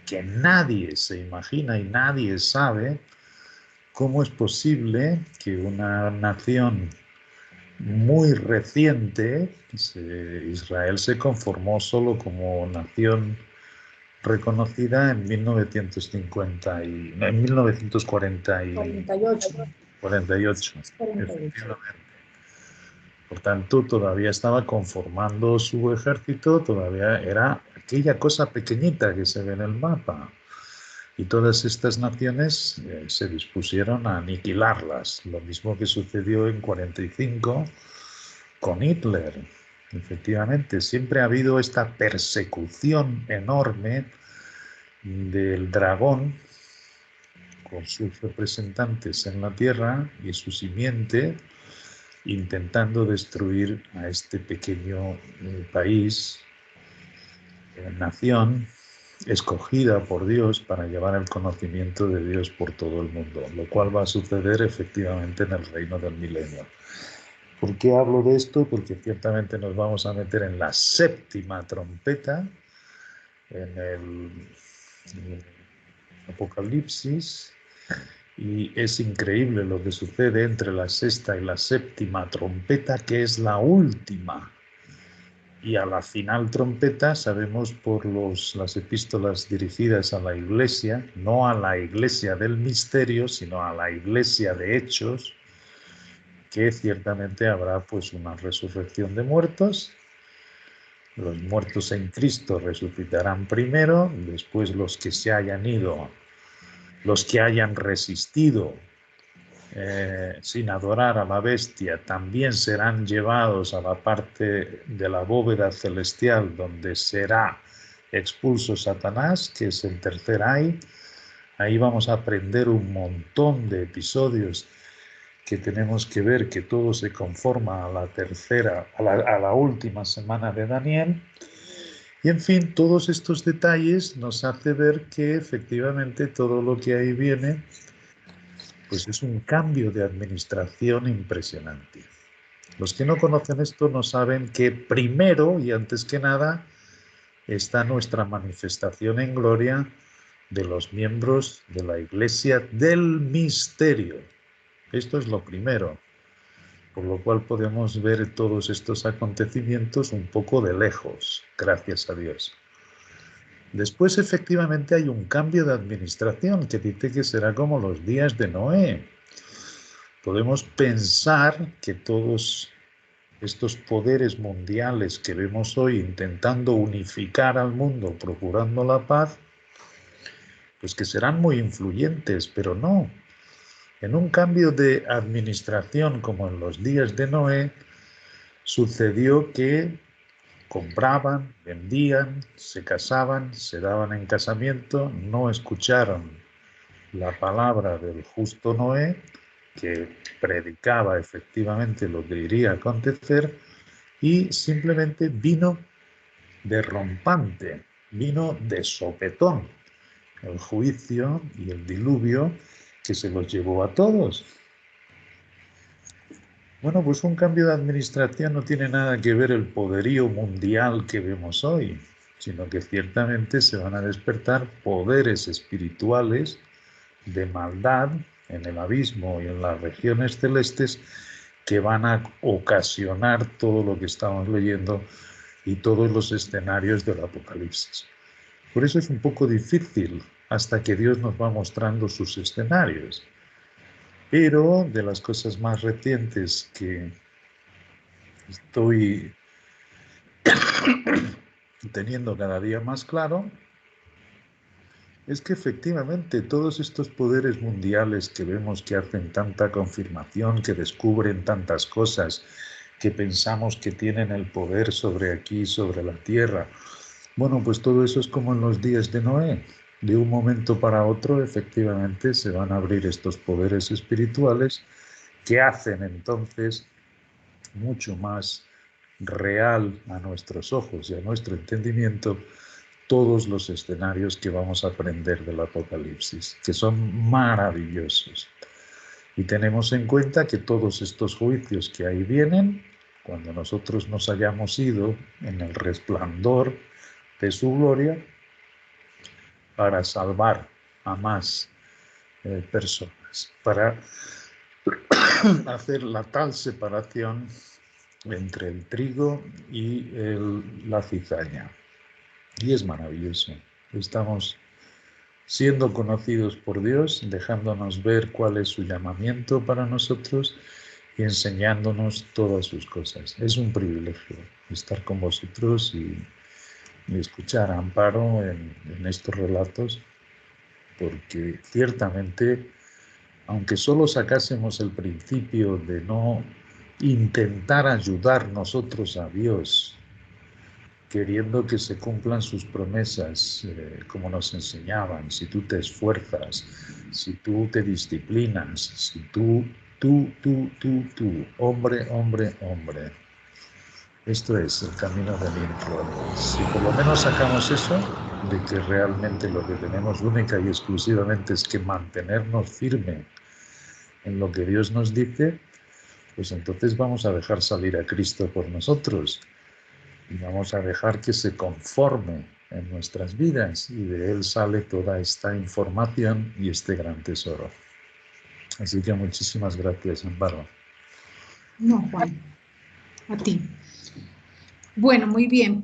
Que nadie se imagina y nadie sabe cómo es posible que una nación muy reciente, Israel se conformó solo como nación reconocida en 1948, efectivamente. Por tanto, todavía estaba conformando su ejército, todavía era aquella cosa pequeñita que se ve en el mapa. Y todas estas naciones se dispusieron a aniquilarlas, lo mismo que sucedió en 45 con Hitler. Efectivamente, siempre ha habido esta persecución enorme del dragón con sus representantes en la tierra y su simiente, intentando destruir a este pequeño país, nación escogida por Dios para llevar el conocimiento de Dios por todo el mundo, lo cual va a suceder efectivamente en el reino del milenio. ¿Por qué hablo de esto? Porque ciertamente nos vamos a meter en la séptima trompeta, en el Apocalipsis, y es increíble lo que sucede entre la sexta y la séptima trompeta, que es la última. Y a la final trompeta, sabemos por las epístolas dirigidas a la iglesia, no a la iglesia del misterio, sino a la iglesia de hechos, que ciertamente habrá pues una resurrección de muertos. Los muertos en Cristo resucitarán primero, después los que se hayan ido, los que hayan resistido sin adorar a la bestia, también serán llevados a la parte de la bóveda celestial donde será expulso Satanás, que es el tercer ay. Ahí vamos a aprender un montón de episodios que tenemos que ver, que todo se conforma a la tercera, a la última semana de Daniel. Y en fin, todos estos detalles nos hace ver que efectivamente todo lo que ahí viene pues es un cambio de administración impresionante. Los que no conocen esto no saben que primero y antes que nada está nuestra manifestación en gloria de los miembros de la Iglesia del misterio. Esto es lo primero, por lo cual podemos ver todos estos acontecimientos un poco de lejos, gracias a Dios. Después, efectivamente, hay un cambio de administración que dice que será como los días de Noé. Podemos pensar que todos estos poderes mundiales que vemos hoy intentando unificar al mundo, procurando la paz, pues que serán muy influyentes, pero no. En un cambio de administración como en los días de Noé, sucedió que compraban, vendían, se casaban, se daban en casamiento, no escucharon la palabra del justo Noé, que predicaba efectivamente lo que iría a acontecer, y simplemente vino de rompante, vino de sopetón el juicio y el diluvio que se los llevó a todos. Bueno, pues un cambio de administración no tiene nada que ver el poderío mundial que vemos hoy, sino que ciertamente se van a despertar poderes espirituales de maldad en el abismo y en las regiones celestes que van a ocasionar todo lo que estamos leyendo y todos los escenarios del Apocalipsis. Por eso es un poco difícil hasta que Dios nos va mostrando sus escenarios. Pero de las cosas más recientes que estoy teniendo cada día más claro es que efectivamente todos estos poderes mundiales que vemos que hacen tanta confirmación, que descubren tantas cosas, que pensamos que tienen el poder sobre aquí, sobre la tierra, bueno, pues todo eso es como en los días de Noé. De un momento para otro, efectivamente, se van a abrir estos poderes espirituales que hacen entonces mucho más real a nuestros ojos y a nuestro entendimiento todos los escenarios que vamos a aprender del Apocalipsis, que son maravillosos. Y tenemos en cuenta que todos estos juicios que ahí vienen, cuando nosotros nos hayamos ido en el resplandor de su gloria, para salvar a más personas, para hacer la tal separación entre el trigo y la cizaña. Y es maravilloso. Estamos siendo conocidos por Dios, dejándonos ver cuál es su llamamiento para nosotros y enseñándonos todas sus cosas. Es un privilegio estar con vosotros y escuchar a Amparo en estos relatos, porque ciertamente, aunque solo sacásemos el principio de no intentar ayudar nosotros a Dios, queriendo que se cumplan sus promesas, como nos enseñaban, si tú te esfuerzas, si tú te disciplinas, si tú, hombre, hombre, hombre. Esto es el camino del influencer. Si por lo menos sacamos eso, de que realmente lo que tenemos única y exclusivamente es que mantenernos firme en lo que Dios nos dice, pues entonces vamos a dejar salir a Cristo por nosotros y vamos a dejar que se conforme en nuestras vidas, y de Él sale toda esta información y este gran tesoro. Así que muchísimas gracias, Amparo. No, Juan, a ti. Bueno, muy bien.